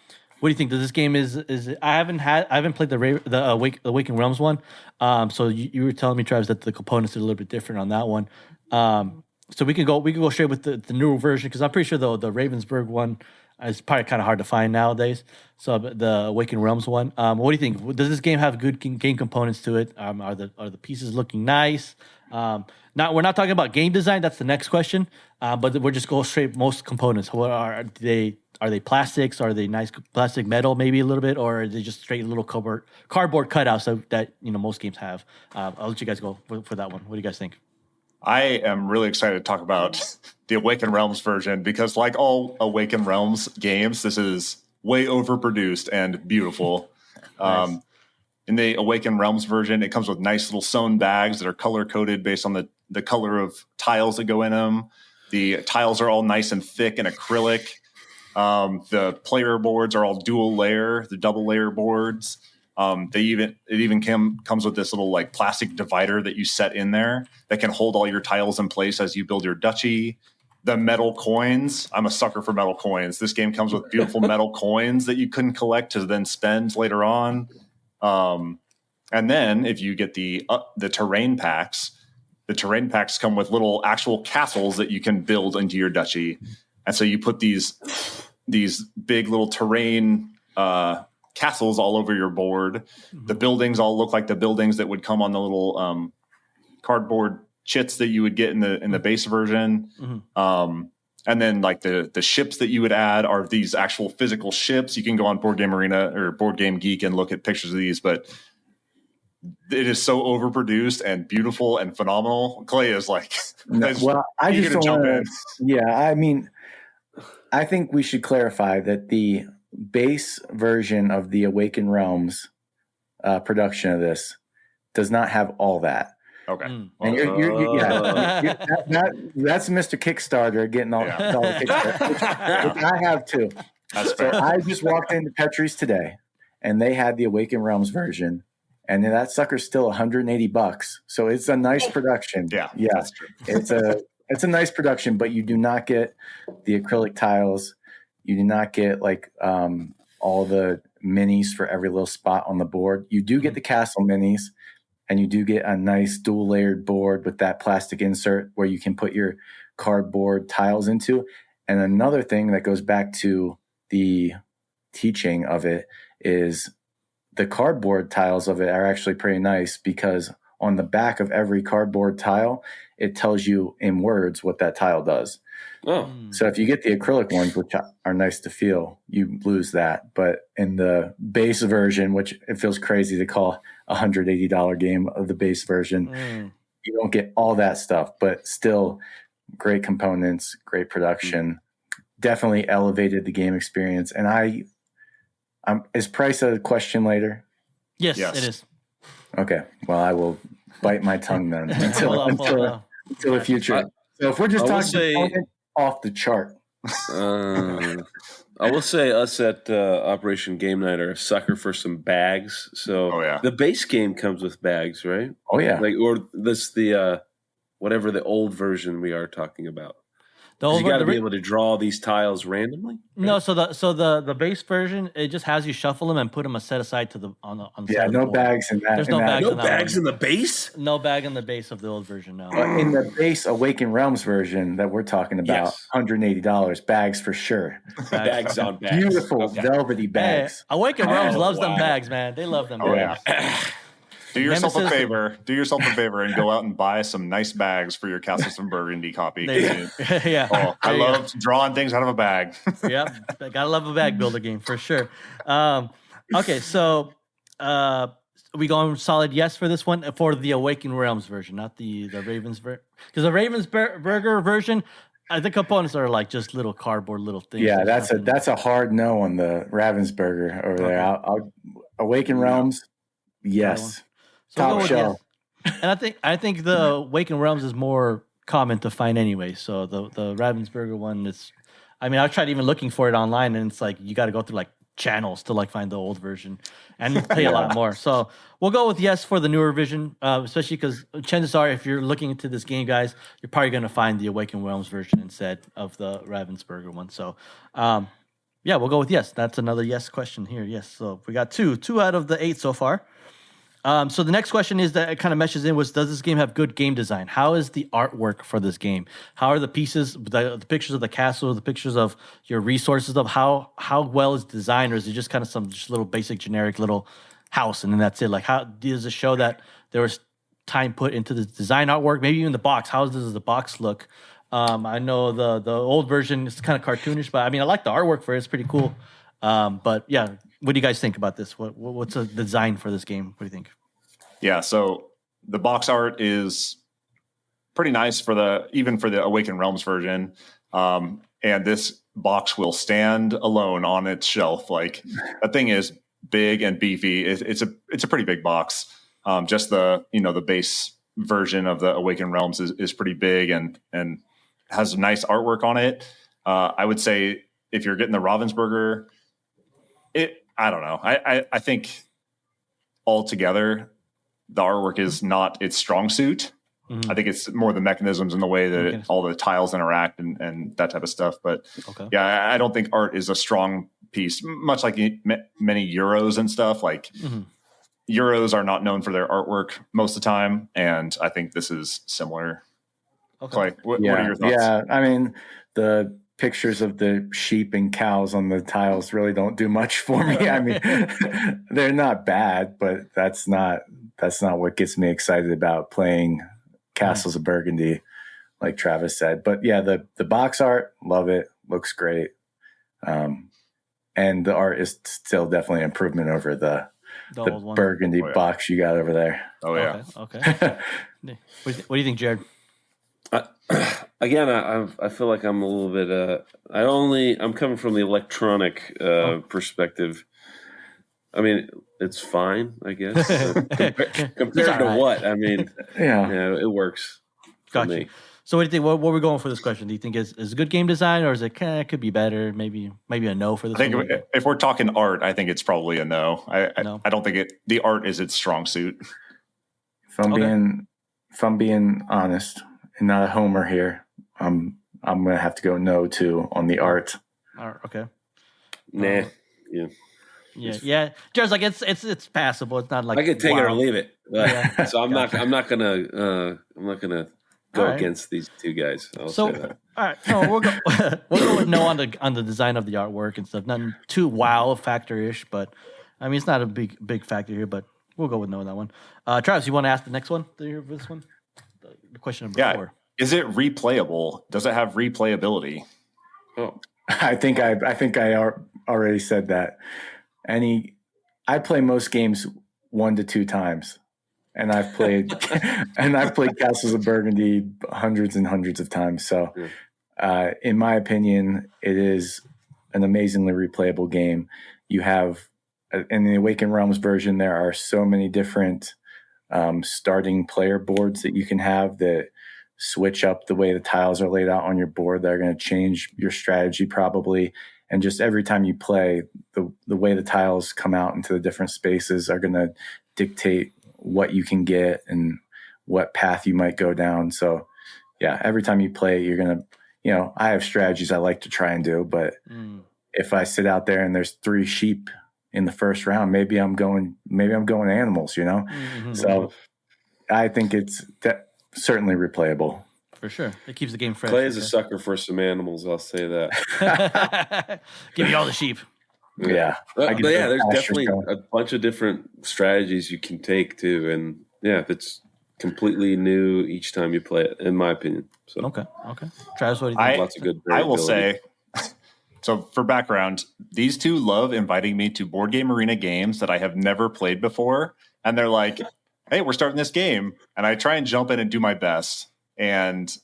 do you think? Does this game is I haven't played the Awaken Realms one. So you were telling me, Travis, that the components are a little bit different on that one. So we can go straight with the newer version, because I'm pretty sure the Ravensburger one is probably kind of hard to find nowadays. So the Awaken Realms one. What do you think? Does this game have good game components to it? Are the pieces looking nice? We're not talking about game design. That's the next question. But we're just going straight most components. What are they? Are they plastics? Are they nice plastic metal, maybe a little bit, or are they just straight little cardboard cutouts that most games have? I'll let you guys go for that one. What do you guys think? I am really excited to talk about the Awaken Realms version, because like all Awaken Realms games, this is way overproduced and beautiful. Nice. In the Awaken Realms version, it comes with nice little sewn bags that are color-coded based on the color of tiles that go in them. The tiles are all nice and thick and acrylic. The player boards are all dual layer, the double layer boards. It even comes with this little like plastic divider that you set in there that can hold all your tiles in place as you build your duchy. The metal coins, I'm a sucker for metal coins. This game comes with beautiful metal coins that you couldn't collect to then spend later on. And then if you get the terrain packs, the terrain packs come with little actual castles that you can build into your duchy. And so you put these big little terrain castles all over your board. The buildings all look like the buildings that would come on the little cardboard chits that you would get in the base version. And then like the ships that you would add are these actual physical ships. You can go on Board Game Arena or Board Game Geek and look at pictures of these, but it is so overproduced and beautiful and phenomenal. Clay is like, well, I just don't want to. Yeah, I mean, I think we should clarify that the base version of the Awakened Realms production of this does not have all that. Okay. And that's Mr. Kickstarter getting all the Kickstarter, which I have too. That's fair. So I just walked into Petrie's today, and they had the Awakened Realms version, and that sucker's still $180. So it's a nice production. Yeah, that's true. It's a nice production, but you do not get the acrylic tiles. You do not get like all the minis for every little spot on the board. You do get the castle minis. And you do get a nice dual layered board with that plastic insert where you can put your cardboard tiles into. And another thing that goes back to the teaching of it is the cardboard tiles of it are actually pretty nice, because on the back of every cardboard tile, it tells you in words what that tile does. Oh. So if you get the acrylic ones, which are nice to feel, you lose that. But in the base version, which it feels crazy to call $180 game of the base version, you don't get all that stuff, but still great components, great production, definitely elevated the game experience. And is price a question later? Yes, it is. Okay. Well, I will bite my tongue then until the future. So if we're just talking off the chart. I will say us at Operation Game Night are a sucker for some bags. So the base game comes with bags, right? Oh yeah. Or this the whatever the old version we are talking about. You got to be able to draw these tiles randomly. Right? No, so the base version, it just has you shuffle them and put them set aside to the on the side no of the bags in that. There's no bags. No bags in the base. No bag in the base of the old version. No. But in the base Awakened Realms version that we're talking about, $180 bags for sure. Bags on bags. Beautiful velvety bags. Hey, Awakened Realms loves them bags, man. They love them bags. Yeah. Do yourself a favor and go out and buy some nice bags for your Castles of Burgundy copy. I love drawing things out of a bag. Yep, gotta love a bag builder game for sure. Okay, so we going solid yes for this one for the Awakened Realms version, not the Ravensburger, because the Ravensburger version, the components are like just little cardboard little things. Yeah, that's a hard no on the Ravensburger over there. I'll Awakened Realms, yes. So top shelf. Yes. And I think the Awakened Realms is more common to find anyway. So the Ravensburger one is, I mean, I tried even looking for it online, and it's like you got to go through like channels to like find the old version and pay a lot more. So we'll go with yes for the newer version, especially because chances are if you're looking into this game, guys, you're probably going to find the Awakened Realms version instead of the Ravensburger one. So we'll go with yes. That's another yes question here. Yes. So we got two out of the 8 so far. So the next question is that it kind of meshes in was, does this game have good game design? How is the artwork for this game? How are the pieces, the pictures of the castle, the pictures of your resources, of how well is designed, or is it just kind of some just little basic generic little house and then that's it? Like, how does it show that there was time put into the design artwork? Maybe even the box. How does the box look? I know the old version is kind of cartoonish, but I mean, I like the artwork for it. It's pretty cool. But yeah, what do you guys think about this? What's the design for this game? What do you think? Yeah, so the box art is pretty nice even for the Awakened Realms version. And this box will stand alone on its shelf. Like, that thing is big and beefy. It's a pretty big box. Just the base version of the Awakened Realms is pretty big and has nice artwork on it. I would say if you're getting the Ravensburger, I don't know. I think altogether the artwork is not its strong suit. Mm-hmm. I think it's more the mechanisms and the way that all the tiles interact and that type of stuff. But I don't think art is a strong piece, much like many Euros and stuff. Like Euros are not known for their artwork most of the time. And I think this is similar. Okay. Clay, what are your thoughts? Yeah, I mean, the pictures of the sheep and cows on the tiles really don't do much for me. I mean, they're not bad, but that's not what gets me excited about playing Castles of Burgundy, like Travis said. But yeah, the box art, love it, looks great. And the art is still definitely an improvement over the the old one. Burgundy box you got over there. Oh yeah. Okay. What do you think, Jared? Again, I feel like I'm a little bit. I'm coming from the electronic perspective. I mean, it's fine, I guess. Compared to what? I mean, yeah, it works. Gotcha. Me. So what do you think? What are we going for this question? Do you think is good game design, or is it could be better? Maybe a no for this. I think if we're talking art, I think it's probably a no. No. I don't think the art is its strong suit. If I'm being honest and not a homer here, I'm gonna have to go no too on the art. Okay. Nah. Yeah. Jared's like it's passable. It's not like I could take it or leave it. Yeah. So I'm not gonna go against these two guys. I'll say that. All right, no, we'll go with no on the design of the artwork and stuff. Nothing too wow factor-ish, but I mean it's not a big factor here, but we'll go with no on that one. Travis, you want to ask the next one? This one, the question number 4. Is it replayable? Does it have replayability? Oh, I think I already said that. I play most games 1 to 2 times. And I've played Castles of Burgundy hundreds and hundreds of times. So, in my opinion, it is an amazingly replayable game. You have, in the Awakened Realms version, there are so many different starting player boards that you can have that switch up the way the tiles are laid out on your board. That are going to change your strategy probably. And just every time you play, the way the tiles come out into the different spaces are going to dictate what you can get and what path you might go down. So yeah, every time you play, you're going to, I have strategies I like to try and do, but if I sit out there and there's 3 sheep in the first round, maybe I'm going animals, Mm-hmm. So I think it's certainly replayable. For sure. It keeps the game fresh. Clay is a sucker for some animals, I'll say that. Give me all the sheep. Yeah. But there's definitely a bunch of different strategies you can take too. And it's completely new each time you play it, in my opinion. So Okay. Travis, what do you think? Lots of good I will say, so for background, these two love inviting me to board game arena games that I have never played before. And they're like, hey, we're starting this game. And I try and jump in and do my best. And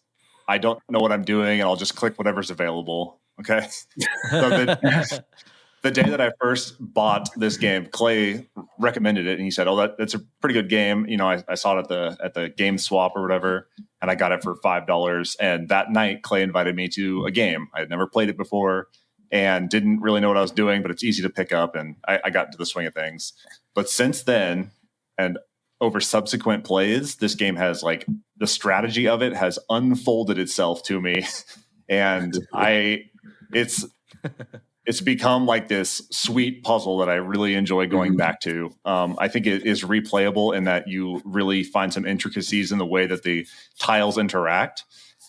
I don't know what I'm doing. And I'll just click whatever's available. Okay. So the day that I first bought this game, Clay recommended it, and he said, "Oh, that's a pretty good game." I saw it at the Game Swap or whatever, and I got it for $5. And that night, Clay invited me to a game. I had never played it before and didn't really know what I was doing, but it's easy to pick up, and I got into the swing of things. But since then, and over subsequent plays, this game has the strategy of it has unfolded itself to me, and it's become like this sweet puzzle that I really enjoy going back to. I think it is replayable in that you really find some intricacies in the way that the tiles interact.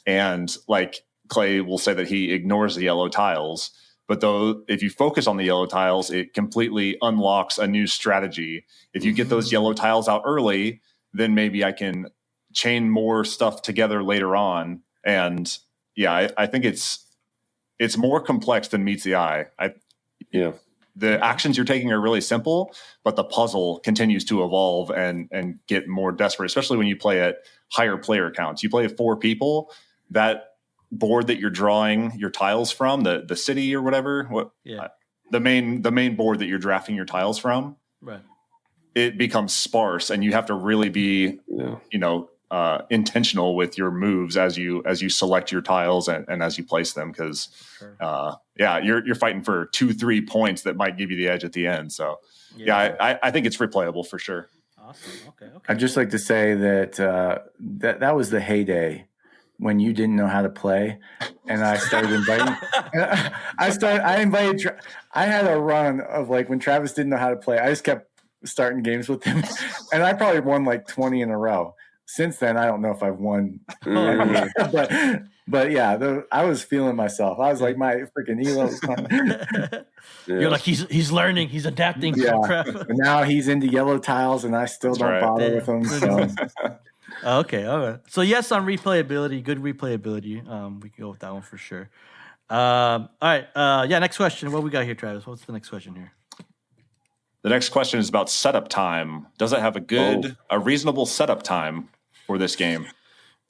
And like Clay will say that he ignores the yellow tiles, but though if you focus on the yellow tiles, it completely unlocks a new strategy. If you get those yellow tiles out early, then maybe I can chain more stuff together later on. And I think it's more complex than meets the eye. The actions you're taking are really simple, but the puzzle continues to evolve and get more desperate, especially when you play at higher player counts. You play 4 people, that board that you're drawing your tiles from, the city or whatever, the main board that you're drafting your tiles from, right? It becomes sparse, and you have to really be, intentional with your moves as you select your tiles and as you place them, because you're fighting for 2-3 points that might give you the edge at the end. So I think it's replayable for sure. Awesome. Okay. I'd just like to say that that was the heyday when you didn't know how to play, and I started inviting. I had a run of when Travis didn't know how to play. I just kept starting games with him, and I probably won 20 in a row. Since then, I don't know if I've won, but I was feeling myself. I was like, my freaking elo was coming. You're like, he's learning, he's adapting. Yeah. But now he's into yellow tiles, and I still don't bother with him. So. Okay, all right. So yes, on replayability, good replayability. We can go with that one for sure. All right. Next question. What we got here, Travis? What's the next question here? The next question is about setup time. Does it have a reasonable setup time for this game?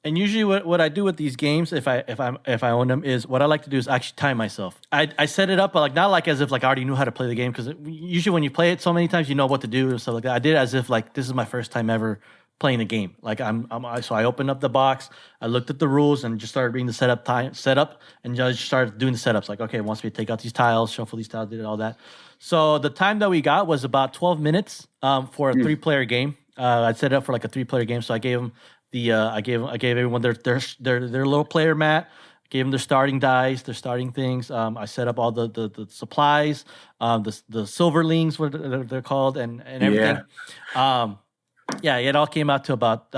And usually, what I do with these games, if I own them, is what I like to do is actually time myself. I set it up, but like not like as if like I already knew how to play the game, because usually when you play it so many times, you know what to do and stuff like that. I did it as if like this is my first time ever playing the game. Like so I opened up the box, I looked at the rules, and just started reading the setup, and just started doing the setups. Like, okay, it wants me to take out these tiles, shuffle these tiles, did all that. So the time that we got was about 12 minutes for a 3-player game. I set it up for like a 3-player game, so I gave them. I gave everyone their little player mat. Gave them their starting dice, their starting things. I set up all the supplies, the silverlings, what they're called, and everything. It all came out to about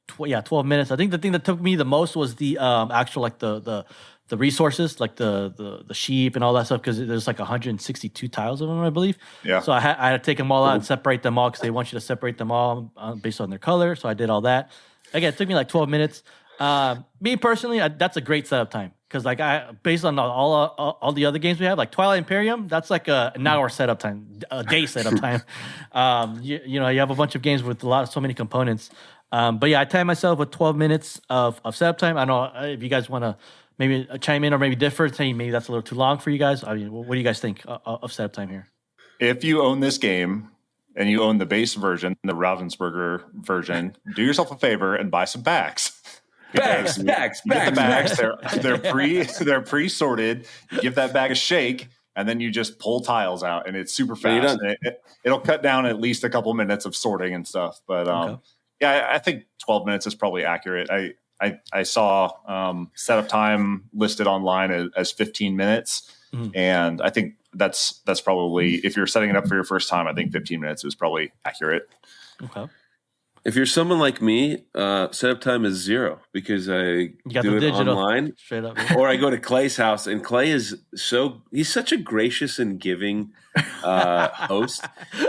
12 minutes. I think the thing that took me the most was the actual like the resources, like the sheep and all that stuff, because there's like 162 tiles of them, I believe. Yeah. So I had to take them all out and separate them all, because they want you to separate them all based on their color. So I did all that. Again, it took me like 12 minutes. Me personally, that's a great setup time, because like based on all the other games we have, like Twilight Imperium, that's like an hour setup time, a day setup time. You have a bunch of games with so many components. But yeah, I timed myself with 12 minutes of setup time. I don't know if you guys want to maybe chime in or maybe differ, saying maybe that's a little too long for you guys. I mean, what do you guys think of setup time here? If you own this game and you own the base version, the Ravensburger version, do yourself a favor and buy some bags. Bags. Get the bags. They're pre-sorted. You give that bag a shake, and then you just pull tiles out, and it's super fast. It'll cut down at least a couple minutes of sorting and stuff. But I think 12 minutes is probably accurate. I saw setup time listed online as 15 minutes, and I think that's probably, if you're setting it up for your first time, I think 15 minutes is probably accurate. Okay. If you're someone like me, setup time is 0, because I do it online, straight up, or I go to Clay's house, and Clay he's such a gracious and giving host.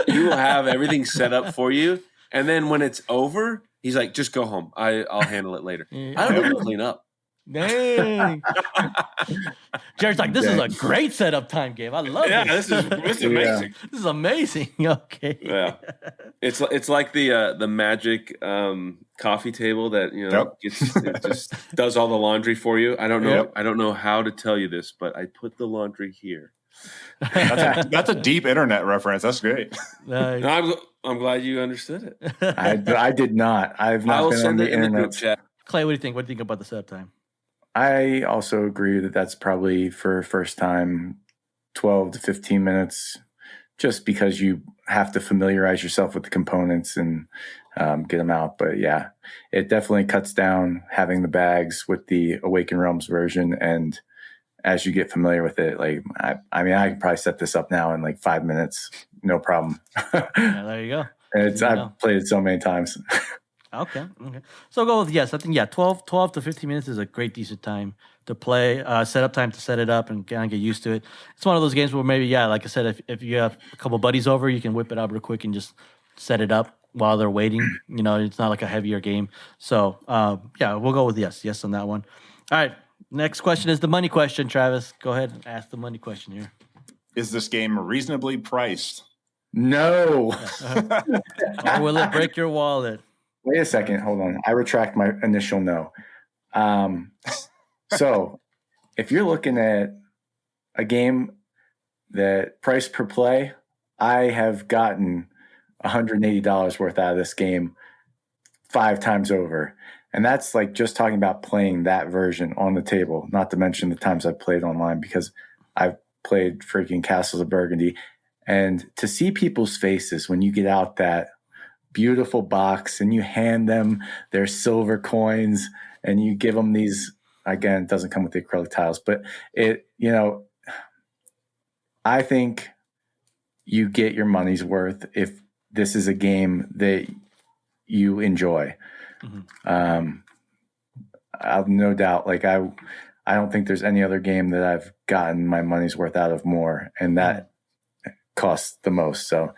He will have everything set up for you, and then when it's over, he's like, "Just go home. I'll handle it later." I don't even clean up. Dang. Jared's like, this is a great setup time game. I love it. This is amazing. This is amazing. Okay. Yeah. It's like the magic coffee table that it just does all the laundry for you. I don't know. Yep. I don't know how to tell you this, but I put the laundry here. That's a deep internet reference. That's great. No, I'm glad you understood it. I did not. I've not been on the internet. Chat. Clay, what do you think? What do you think about the setup time? I also agree that that's probably for first time 12 to 15 minutes, just because you have to familiarize yourself with the components and get them out. But yeah, it definitely cuts down having the bags with the Awaken Realms version. And as you get familiar with it, like, I mean, I can probably set this up now in like 5 minutes. No problem. Yeah, there you go. I've played it so many times. Okay. So I'll go with yes. I think 12 to 15 minutes is a great decent time to play. Setup time to set it up and kind of get used to it. It's one of those games where maybe, like I said, if you have a couple buddies over, you can whip it out real quick and just set it up while they're waiting. It's not like a heavier game. So we'll go with yes on that one. All right. Next question is the money question. Travis, go ahead and ask the money question here. Is this game reasonably priced? No. Or will it break your wallet? Wait a second. Hold on. I retract my initial no. So if you're looking at a game that price per play, I have gotten $180 worth out of this game 5 times over. And that's like just talking about playing that version on the table, not to mention the times I've played online, because I've played freaking Castles of Burgundy. And to see people's faces when you get out that beautiful box and you hand them their silver coins and you give them these, again, it doesn't come with the acrylic tiles, but I think you get your money's worth if this is a game that you enjoy. I've no doubt, like I don't think there's any other game that I've gotten my money's worth out of more, and that costs the most. So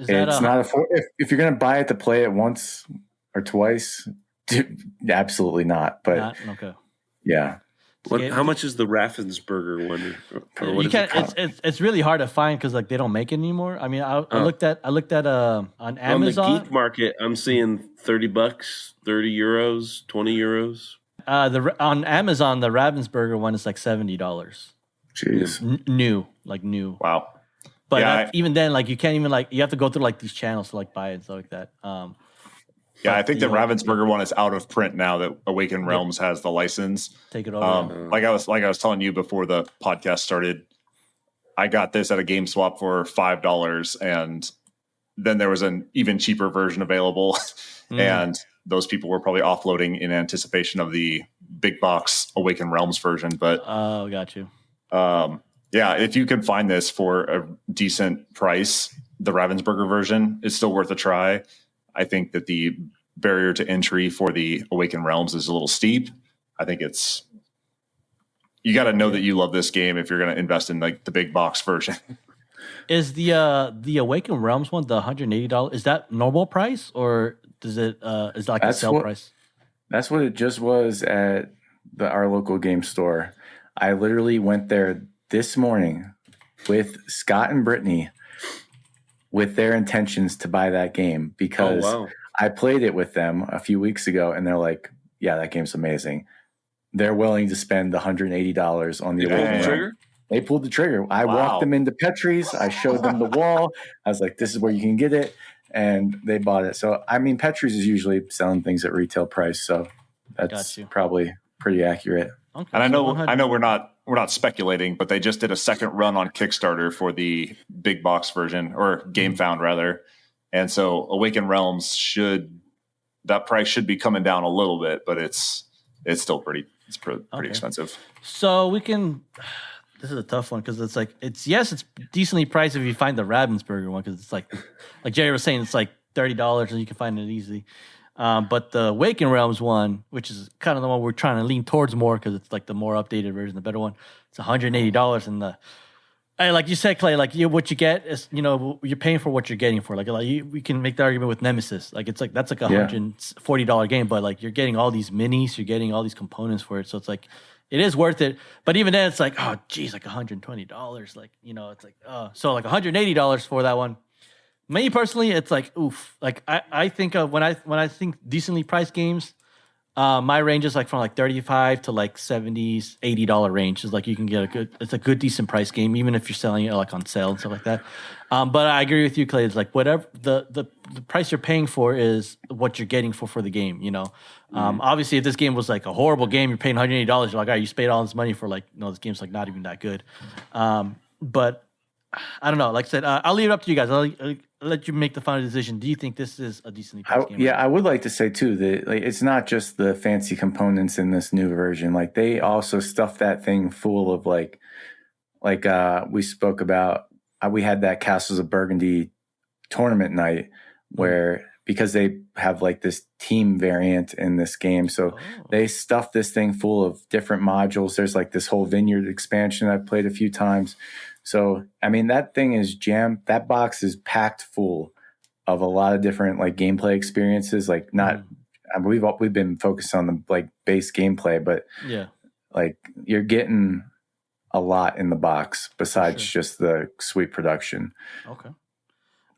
it's not if you're going to buy it to play it once or twice, absolutely not. But okay. Yeah. How much is the Ravensburger one? Or what You is it can't. called? It's really hard to find because like they don't make it anymore. I mean, I looked at on Amazon. On the geek market, I'm seeing $30, €30, €20. On Amazon, the Ravensburger one is like $70. Jeez. New. Wow. But Yeah, even then, like you can't even like you have to go through like these channels to like buy it and stuff like that. Yeah, I think the Ravensburger one is out of print now that Awakened Realms has the license. Take it over. Like I was telling you before the podcast started, I got this at a GameSwap for $5, and then there was an even cheaper version available, and those people were probably offloading in anticipation of the big box Awakened Realms version. But got you. Yeah, if you can find this for a decent price, the Ravensburger version is still worth a try. I think that the barrier to entry for the Awakened Realms is a little steep. I think you got to know that you love this game if you're going to invest in like the big box version. Is the Awakened Realms one the $180? Is that normal price or does it is that like a sale price? That's what it just was at our local game store. I literally went there this morning with Scott and Brittany with their intentions to buy that game because I played it with them a few weeks ago and they're like, yeah, that game's amazing. They're willing to spend the $180 on the Awakened Realms. They pulled the trigger. I walked them into Petrie's. I showed them the wall. I was like, this is where you can get it. And they bought it. So, I mean, Petrie's is usually selling things at retail price. So that's probably pretty accurate. Okay, and I know we're not speculating, but they just did a second run on Kickstarter for the big box version, or GameFound rather. And so Awakened Realms that price should be coming down a little bit, but it's still pretty expensive. So we can. This is a tough one because it's decently priced if you find the Ravensburger one because it's like Jerry was saying, it's like $30 and you can find it easily. But the Awakened Realms one, which is kind of the one we're trying to lean towards more because it's like the more updated version, the better one. It's $180, and like you said, Clay, like what you get is you're paying for what you're getting for. Like we can make the argument with Nemesis, like it's like that's like $140 game, but like you're getting all these minis, you're getting all these components for it, so it's like it is worth it. But even then, it's like oh geez, like $120, like it's like so like $180 for that one. Me personally, it's like oof. Like I think of when I think decently priced games, my range is like from like $35 to like $70s, $80 range. Is like you can get it's a good decent price game, even if you're selling it like on sale and stuff like that. But I agree with you, Clay. It's like whatever the price you're paying for is what you're getting for the game. Obviously, if this game was like a horrible game, you're paying $180. You're like, all right, you spent all this money for like this game's like not even that good. But I don't know. Like I said, I'll leave it up to you guys. I'll let you make the final decision. Do you think this is a decently priced game? Yeah, I would like to say too that like, it's not just the fancy components in this new version. Like they also stuffed that thing full of like we spoke about. We had that Castles of Burgundy tournament night where because they have like this team variant in this game, so they stuffed this thing full of different modules. There's like this whole vineyard expansion I've played a few times. So, I mean, that thing is jammed. That box is packed full of a lot of different like gameplay experiences. Like we've been focused on the like base gameplay, but like you're getting a lot in the box besides just the sweet production. Okay.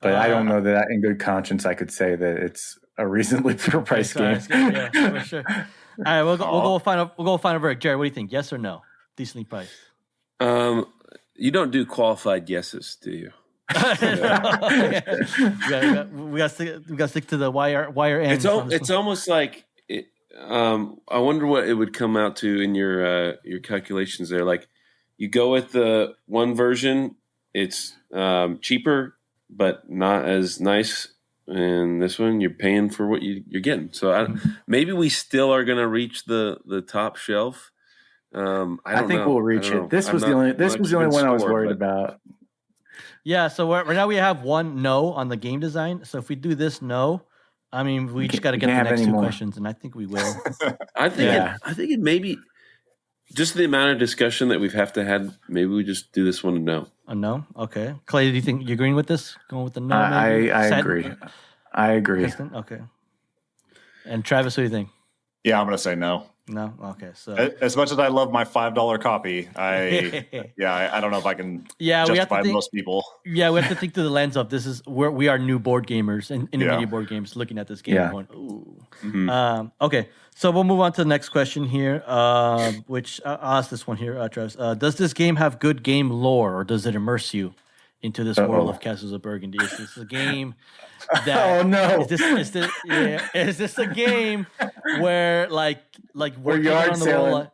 But I don't know that in good conscience I could say that it's a reasonably priced game. Yeah, for sure. All right, we'll go find a verdict. Jerry, what do you think? Yes or no? Decently priced. You don't do qualified guesses, do you? we got to stick to the wire end. It's almost like I wonder what it would come out to in your calculations there. Like you go with the one version, it's cheaper but not as nice. And this one, you're paying for what you're getting. So maybe we still are going to reach the top shelf. I think we'll reach it. This was the only one I was worried about. Yeah, so right now we have one no on the game design. So if we do this no, I mean we just got to get the next two questions, and I think we will. I think it maybe just the amount of discussion that we've have to had. Maybe we just do this one a no. A no, okay. Clay, do you think you're agreeing with this? Going with the no? I agree. I agree. Kristen? Okay. And Travis, what do you think? Yeah, I'm going to say no. No? Okay. So As much as I love my $5 copy, I don't know if I can justify most people. Yeah, we have to think through the lens of this is where we are new board gamers and intermediate board games looking at this game and going, ooh. Mm-hmm. Okay, so we'll move on to the next question here, which I'll ask this one here, Travis. Does this game have good game lore, or does it immerse you into this world of Castles of Burgundy? Is this a game that? Oh no! Is this a game where like we're yard selling?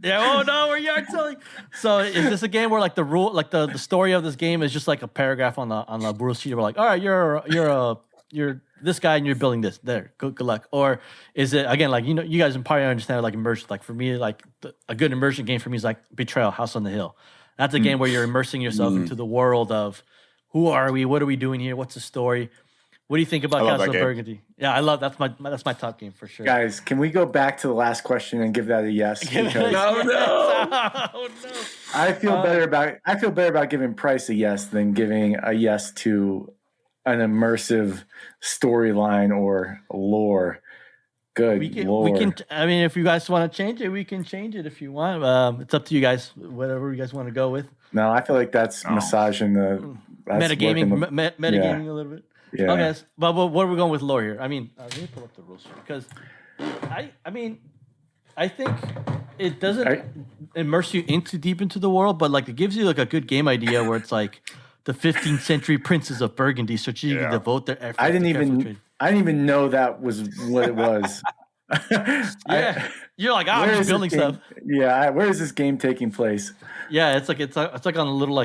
Yeah. Oh no, we're yard selling. So is this a game where like the story of this game is just like a paragraph on the rule sheet? We're like, all right, you're this guy and you're building this. There, good luck. Or is it again like you guys probably understand like immersion? Like for me, like a good immersion game for me is like Betrayal, House on the Hill. That's a game where you're immersing yourself into the world of who are we, what are we doing here, what's the story. What do you think about Castles of Burgundy? Yeah, I love that's my top game for sure. Guys, can we go back to the last question and give that a yes? No. Oh, no. I feel better about giving Price a yes than giving a yes to an immersive storyline or lore. Good Lord. We can. I mean, if you guys want to change it, we can change it if you want. It's up to you guys. Whatever you guys want to go with. No, I feel like that's massaging the metagaming a little bit. Yeah. Okay, but what are we going with lore here? I mean, let me pull up the rules because I think it doesn't immerse you deep into the world, but like it gives you like a good game idea where it's like the 15th century princes of Burgundy strategically devote their efforts. I didn't even know that was what it was. You're like, I'm just building stuff. Yeah, where is this game taking place? Yeah, it's like on a little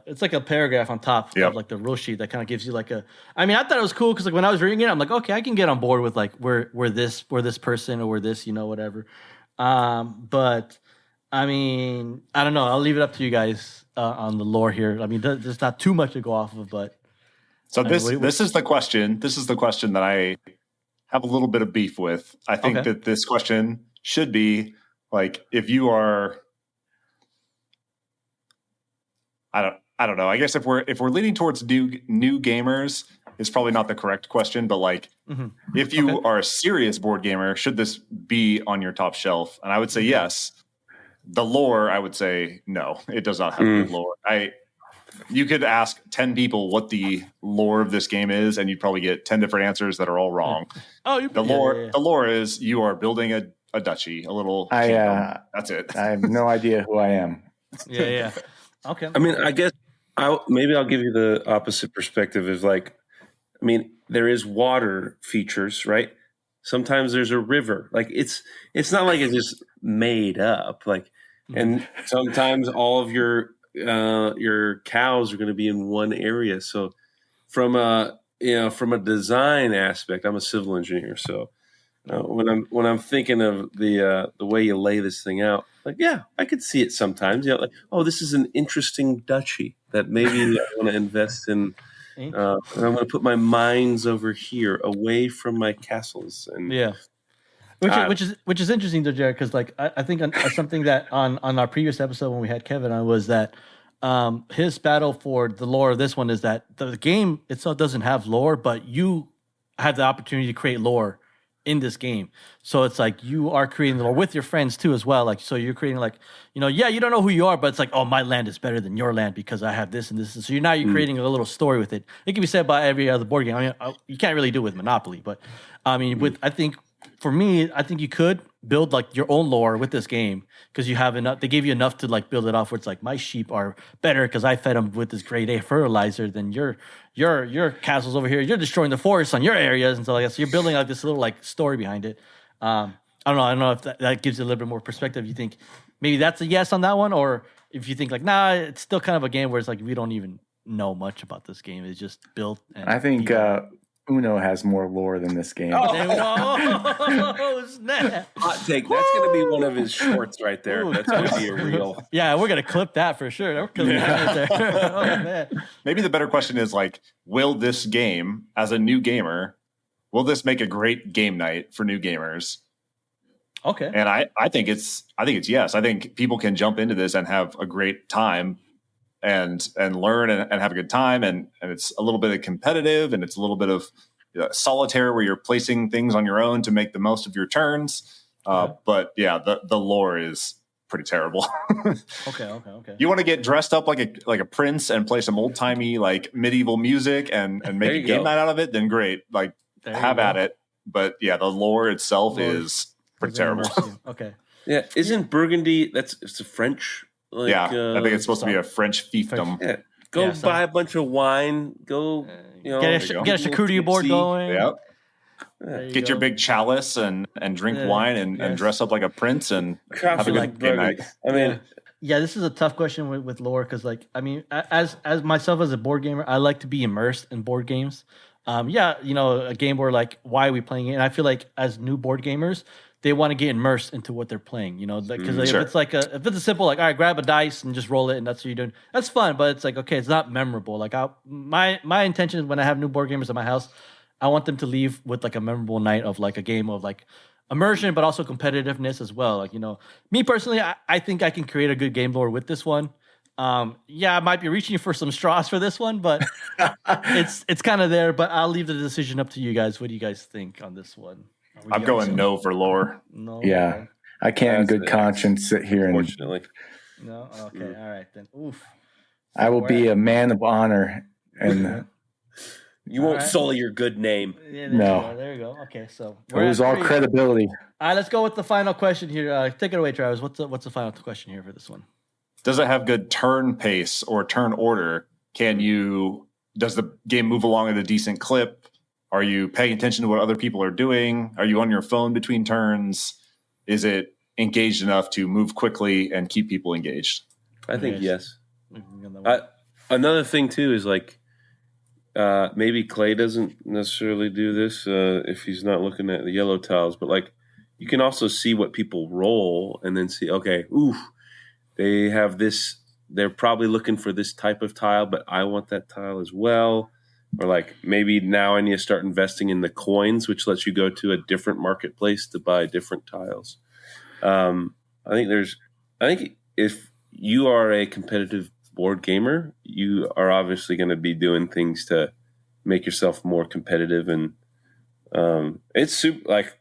it's like a paragraph on top of like the rule sheet that kind of gives you like a. I mean, I thought it was cool because like when I was reading it, I'm like, okay, I can get on board with like where this person or where this whatever. But I mean, I don't know. I'll leave it up to you guys on the lore here. I mean, there's not too much to go off of, but. So this is the question. This is the question that I have a little bit of beef with. I think that this question should be like, if you are, I don't know. I guess if we're leaning towards new gamers, it's probably not the correct question. But like, if you are a serious board gamer, should this be on your top shelf? And I would say yes. The lore, I would say no. It does not have good lore. You could ask 10 people what the lore of this game is, and you'd probably get 10 different answers that are all wrong. The lore is you are building a duchy, a little kingdom. That's it. I have no idea who I am. Yeah. Okay. I mean, I guess I'll give you the opposite perspective. Is like, I mean, there is water features, right? Sometimes there's a river. Like it's not like it's just made up. Like, and sometimes all of your cows are going to be in one area. So from a design aspect, I'm a civil engineer. So when I'm thinking of the way you lay this thing out, like, yeah, I could see it sometimes. Yeah. Like, oh, this is an interesting duchy that maybe I want to invest in. And I'm going to put my mines over here away from my castles. And which is interesting to Jared, because like I think something that on our previous episode when we had Kevin on was that his battle for the lore of this one is that the game itself doesn't have lore, but you have the opportunity to create lore in this game. So it's like you are creating the lore with your friends too as well. Like, so you're creating like, you don't know who you are, but it's like, oh, my land is better than your land because I have this and this. And so you're creating a little story with it. It can be said by every other board game. I mean, you can't really do it with Monopoly, but I mean, I think you could build like your own lore with this game because you have enough. They gave you enough to like build it off where it's like my sheep are better because I fed them with this grade A fertilizer than your castles over here. You're destroying the forests on your areas and so like that. So you're building like this little like story behind it. I don't know if that gives you a little bit more perspective. You think maybe that's a yes on that one, or if you think like nah, it's still kind of a game where it's like we don't even know much about this game. It's just built. And I think Uno has more lore than this game. Oh, snap. Hot take. That's going to be one of his shorts right there. That's going to be a reel. Yeah, we're going to clip that for sure. We're clipping that right there. Oh, man. Maybe the better question is like, will this game, as a new gamer, will this make a great game night for new gamers? Okay. And I think it's yes. I think people can jump into this and have a great time and learn and have a good time. And it's a little bit of competitive and it's a little bit of solitaire where you're placing things on your own to make the most of your turns. But yeah, the lore is pretty terrible. Okay. You want to get dressed up like a prince and play some old timey like medieval music and make a game night out of it? Then great, like have at it. But yeah, the lore itself is pretty terrible. Okay. Yeah, isn't Burgundy? It's a French. Like, I think it's supposed to be a French fiefdom. Yeah. Go buy a bunch of wine. Go, get a charcuterie board going. Yep. Get your big chalice and drink wine and dress up like a prince and have a good game night. I mean, this is a tough question with lore because, like, I mean, as myself as a board gamer, I like to be immersed in board games. A game where like, why are we playing it? And I feel like as new board gamers, they want to get immersed into what they're playing. Because if it's if it's a simple like, all right, grab a dice and just roll it and that's what you're doing, that's fun. But it's like, okay, it's not memorable. Like my intention is when I have new board gamers at my house, I want them to leave with like a memorable night of like a game of like immersion, but also competitiveness as well. Like, me personally, I think I can create a good game lore with this one. I might be reaching for some straws for this one, but it's kind of there. But I'll leave the decision up to you guys. What do you guys think on this one? I'm going no for lore. No. Yeah, I can't in good conscience sit here and. Unfortunately. No. Okay. All right then. Oof. I will be a man of honor and. You won't sully your good name. Yeah, there you go. Okay, so lose all credibility. All right, let's go with the final question here. Take it away, Travis. What's the final question here for this one? Does it have good turn pace or turn order? Does the game move along at a decent clip? Are you paying attention to what other people are doing? Are you on your phone between turns? Is it engaged enough to move quickly and keep people engaged? I think yes. Another thing too is like, maybe Clay doesn't necessarily do this if he's not looking at the yellow tiles, but like you can also see what people roll and then see, okay, they have this, they're probably looking for this type of tile, but I want that tile as well. Or like maybe now I need to start investing in the coins, which lets you go to a different marketplace to buy different tiles. I think if you are a competitive board gamer, you are obviously going to be doing things to make yourself more competitive, and it's super. Like,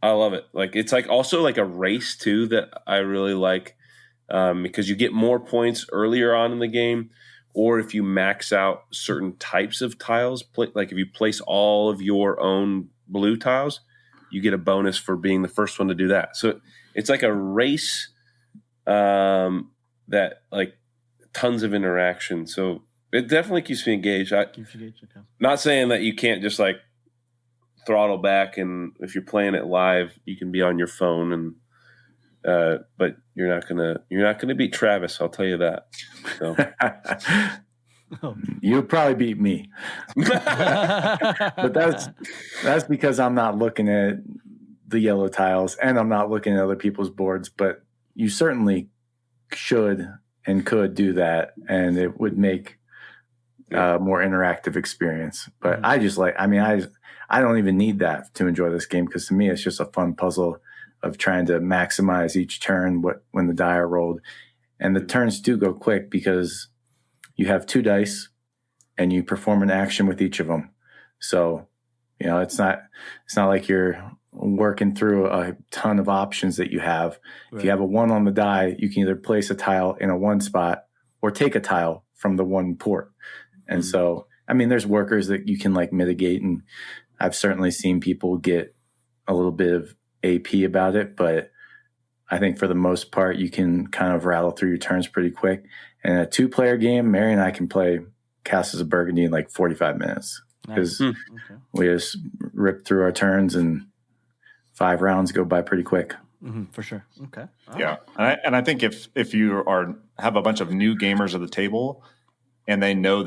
I love it. Like, it's like also like a race too that I really like because you get more points earlier on in the game, or if you max out certain types of tiles, like if you place all of your own blue tiles, you get a bonus for being the first one to do that. So it's like a race that like. Tons of interaction, so it definitely keeps me engaged. Not saying that you can't just like throttle back, and if you're playing it live, you can be on your phone, and but you're not gonna beat Travis. I'll tell you that. So. You'll probably beat me, but that's because I'm not looking at the yellow tiles and I'm not looking at other people's boards. But you certainly should. And could do that, and it would make more interactive experience. But I just I don't even need that to enjoy this game because to me it's just a fun puzzle of trying to maximize each turn when the die are rolled, and the turns do go quick because you have 2 dice and you perform an action with each of them. So it's not like you're working through a ton of options that you have. Right. If you have a 1 on the die, you can either place a tile in a 1 spot or take a tile from the 1 port. And so, there's workers that you can like mitigate. And I've certainly seen people get a little bit of AP about it, but I think for the most part, you can kind of rattle through your turns pretty quick. And in a 2-player game, Mary and I can play Castles of Burgundy in like 45 minutes because we just rip through our turns and 5 rounds go by pretty quick. For sure. Okay. Yeah. And I think if you have a bunch of new gamers at the table and they know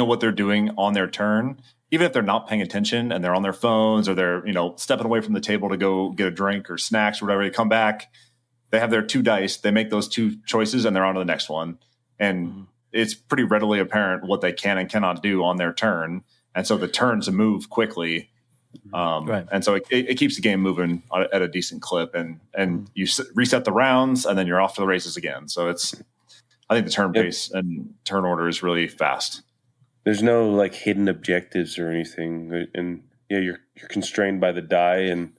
what they're doing on their turn, even if they're not paying attention and they're on their phones or they're, stepping away from the table to go get a drink or snacks or whatever, they come back, they have their 2 dice, they make those 2 choices and they're on to the next one. And it's pretty readily apparent what they can and cannot do on their turn. And so the turns move quickly. Right. And so it keeps the game moving at a decent clip, and you reset the rounds, and then you're off to the races again. So I think the turn pace and turn order is really fast. There's no like hidden objectives or anything, and you're constrained by the die, and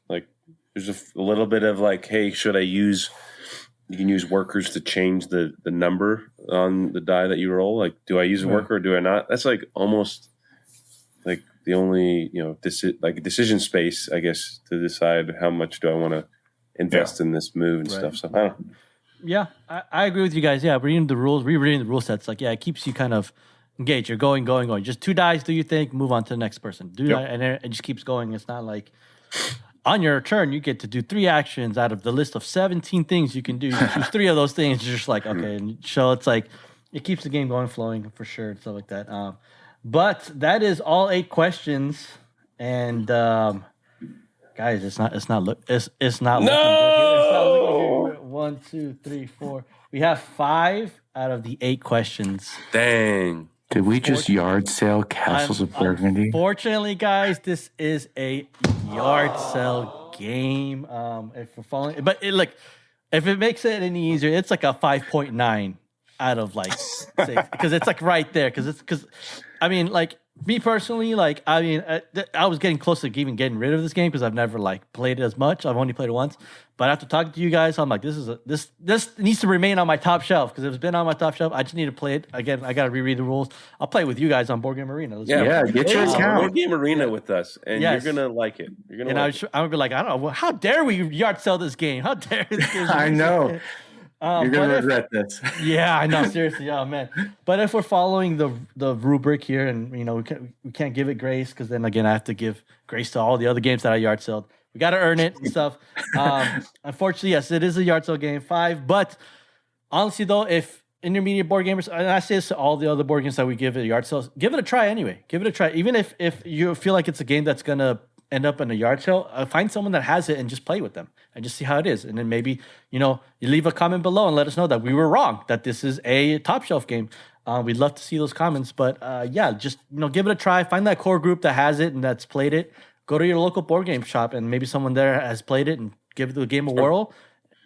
like There's a little bit of like, hey, should I use? You can use workers to change the number on the die that you roll. Like, do I use a worker or do I not? That's like almost like the only decision space, I guess, to decide how much do I want to invest in this move and stuff. So I don't know. Yeah, I agree with you guys. Yeah, rereading the rule sets, like, it keeps you kind of engaged. You're going. Just 2 dice, do you think? Move on to the next person. And it just keeps going. It's not like on your turn, you get to do 3 actions out of the list of 17 things you can do. You choose 3 of those things. You're just like, okay. And so it's like, it keeps the game going, flowing for sure, and stuff like that. But that is all 8 questions. And guys, it's not looking good here. It's not looking good. 1, 2, 3, 4. We have 5 out of the 8 questions. Dang. Did we just yard sale Castles of Burgundy? Unfortunately, guys, this is a yard sale game. If we're following, but if it makes it any easier, it's like a 5.9 out of like 6 because it's like right there. Because I mean, like me personally, like I was getting close to even getting rid of this game because I've never like played it as much. I've only played it once. But after talking to you guys, I'm like, this needs to remain on my top shelf because it's been on my top shelf. I just need to play it again. I got to reread the rules. I'll play with you guys on Board Game Arena. Get your account. Board Game Arena with us, and you're gonna like it. You're gonna. And I'm gonna be like, I don't know, how dare we yard sell this game? How dare this game? I know. You're gonna regret this. Yeah, I know. Seriously, oh man. But if we're following the rubric here, and we can't give it grace because then again I have to give grace to all the other games that I yard sold. We got to earn it and stuff. Unfortunately, yes, it is a yard sale game 5. But honestly, though, if intermediate board gamers, and I say this to all the other board games that we give it a yard sales, give it a try anyway. Give it a try, even if you feel like it's a game that's gonna end up in a yard sale. Find someone that has it and just play with them and just see how it is. And then maybe you leave a comment below and let us know that we were wrong, that this is a top shelf game. We'd love to see those comments. But just give it a try. Find that core group that has it and that's played it. Go to your local board game shop and maybe someone there has played it and give the game a whirl.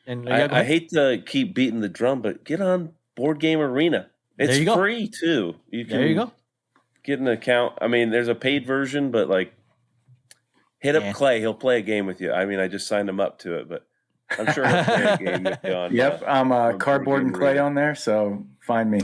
And I hate to keep beating the drum, but get on Board Game Arena. It's free too. There you go. Get an account. I mean, there's a paid version, but like, hit up Clay. He'll play a game with you. I mean, I just signed him up to it, but I'm sure he'll play a game with you on. Yep, I'm Cardboard and Clay on there, so find me.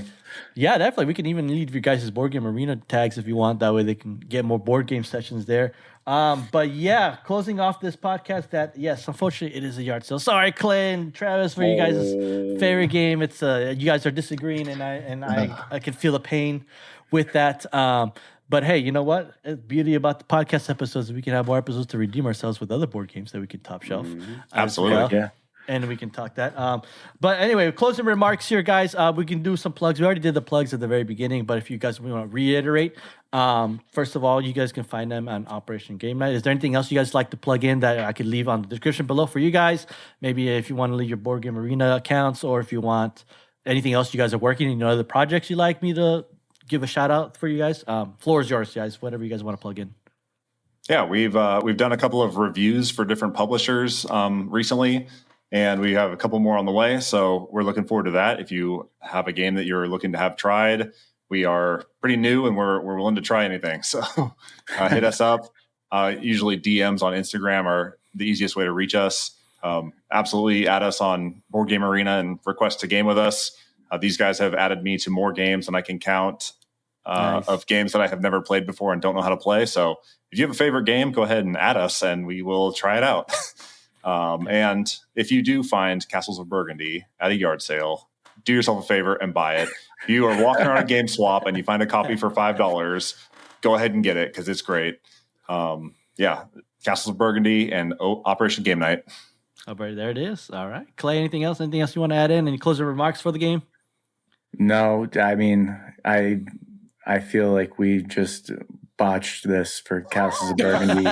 Yeah, definitely. We can even leave you guys' Board Game Arena tags if you want. That way they can get more board game sessions there. But yeah, closing off this podcast, that yes, unfortunately it is a yard sale. Sorry, Clay and Travis, for you guys' favorite game. It's you guys are disagreeing, and I can feel the pain with that. But hey, you know what? The beauty about the podcast episodes is we can have more episodes to redeem ourselves with other board games that we can top shelf. Absolutely, well. Yeah. And we can talk that. But anyway, closing remarks here, guys. We can do some plugs. We already did the plugs at the very beginning, but if you guys want to reiterate, first of all, you guys can find them on Operation Game Night. Is there anything else you guys like to plug in that I could leave on the description below for you guys? Maybe if you want to leave your Board Game Arena accounts, or if you want anything else you guys are working, other projects you'd like me to give a shout out for you guys. Floor is yours, guys. Whatever you guys want to plug in. Yeah, we've done a couple of reviews for different publishers recently. And we have a couple more on the way, so we're looking forward to that. If you have a game that you're looking to have tried, we are pretty new and we're willing to try anything. So hit us up. Usually DMs on Instagram are the easiest way to reach us. Absolutely add us on Board Game Arena and request to game with us. These guys have added me to more games than I can count of games that I have never played before and don't know how to play. So if you have a favorite game, go ahead and add us and we will try it out. And if you do find Castles of Burgundy at a yard sale, do yourself a favor and buy it. If you are walking around a game swap and you find a copy for $5, go ahead and get it because it's great. Castles of Burgundy and Operation Game Night. Oh, there it is. All right. Clay, anything else? Anything else you want to add in? Any closing remarks for the game? No, I mean, I feel like we just botched this for Castles of Burgundy.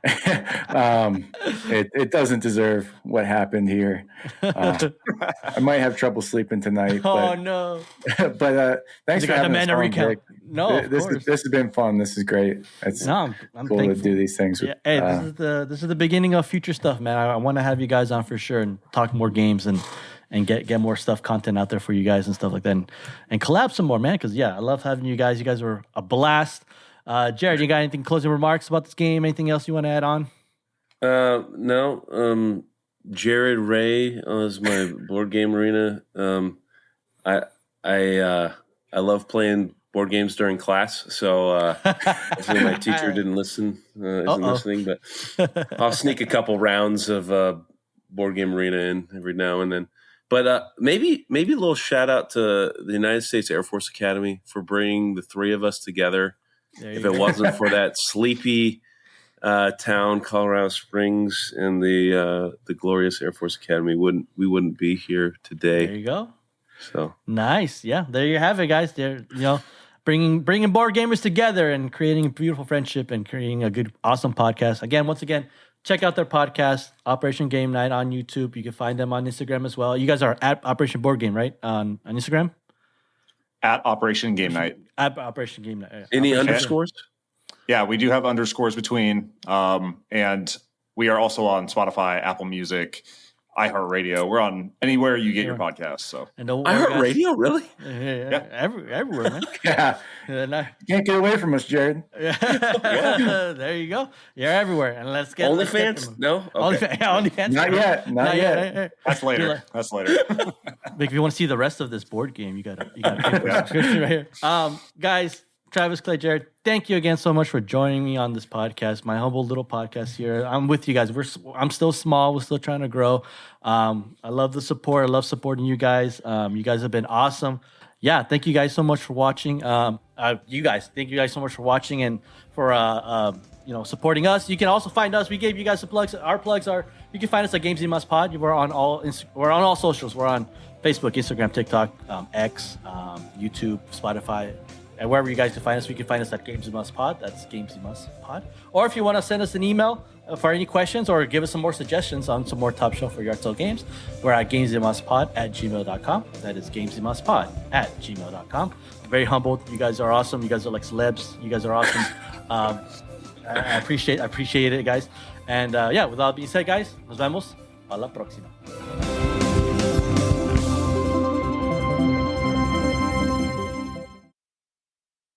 It doesn't deserve what happened here. I might have trouble sleeping tonight. Oh no! But thanks for having us on, Rick. No, this has been fun. This is great. I'm cool thankful to do these things. Yeah, hey, this is the beginning of future stuff, man. I want to have you guys on for sure and talk more games and get more content out there for you guys and stuff like that, and collab some more, man. Because I love having you guys. You guys were a blast. Jared, you got anything closing remarks about this game? Anything else you want to add on? No. Jared Ray is my board game arena. I love playing board games during class, so hopefully my teacher isn't listening, but I'll sneak a couple rounds of board game arena in every now and then. But maybe a little shout out to the United States Air Force Academy for bringing the three of us together. If it wasn't for that sleepy town, Colorado Springs, and the glorious Air Force Academy, we wouldn't be here today. There you go. So nice. Yeah, there you have it, guys. There, bringing board gamers together and creating a beautiful friendship and creating a good, awesome podcast. Again, once again, check out their podcast, Operation Game Night, on YouTube. You can find them on Instagram as well. You guys are at Operation Board Game, right? On Instagram? At Operation Game Night. At Operation Game Night. Any underscores? Yeah, we do have underscores between. And we are also on Spotify, Apple Music, iHeartRadio. We're on anywhere you get your podcasts. So iHeartRadio, really? Yeah. Everywhere, man. Yeah. You can't get away from us, Jared. Yeah. There you go. You're everywhere. And let's get OnlyFans? No? Okay. OnlyFans. Not yet. That's later. That's later. But if you want to see the rest of this board game, you gotta pay for a subscription right here. Guys, Travis, Clay, Jared, thank you again so much for joining me on this podcast, my humble little podcast here. I'm with you guys. I'm still small. We're still trying to grow. I love the support. I love supporting you guys. You guys have been awesome. Yeah, thank you guys so much for watching. Thank you guys so much for watching and for supporting us. You can also find us. We gave you guys some plugs. Our plugs are: you can find us at Games You Must Pod. We're on all socials. We're on Facebook, Instagram, TikTok, X, YouTube, Spotify. And wherever you guys can find us, you can find us at Games You Must Pod. That's Games You Must Pod. Or if you want to send us an email for any questions or give us some more suggestions on some more top shelf for yard sale games, we're at gamesyoumustpod@gmail.com. That is gamesyoumustpod@gmail.com. I'm very humbled. You guys are awesome. You guys are like celebs. You guys are awesome. I appreciate it, guys. And with all that being said, guys, nos vemos. A la próxima.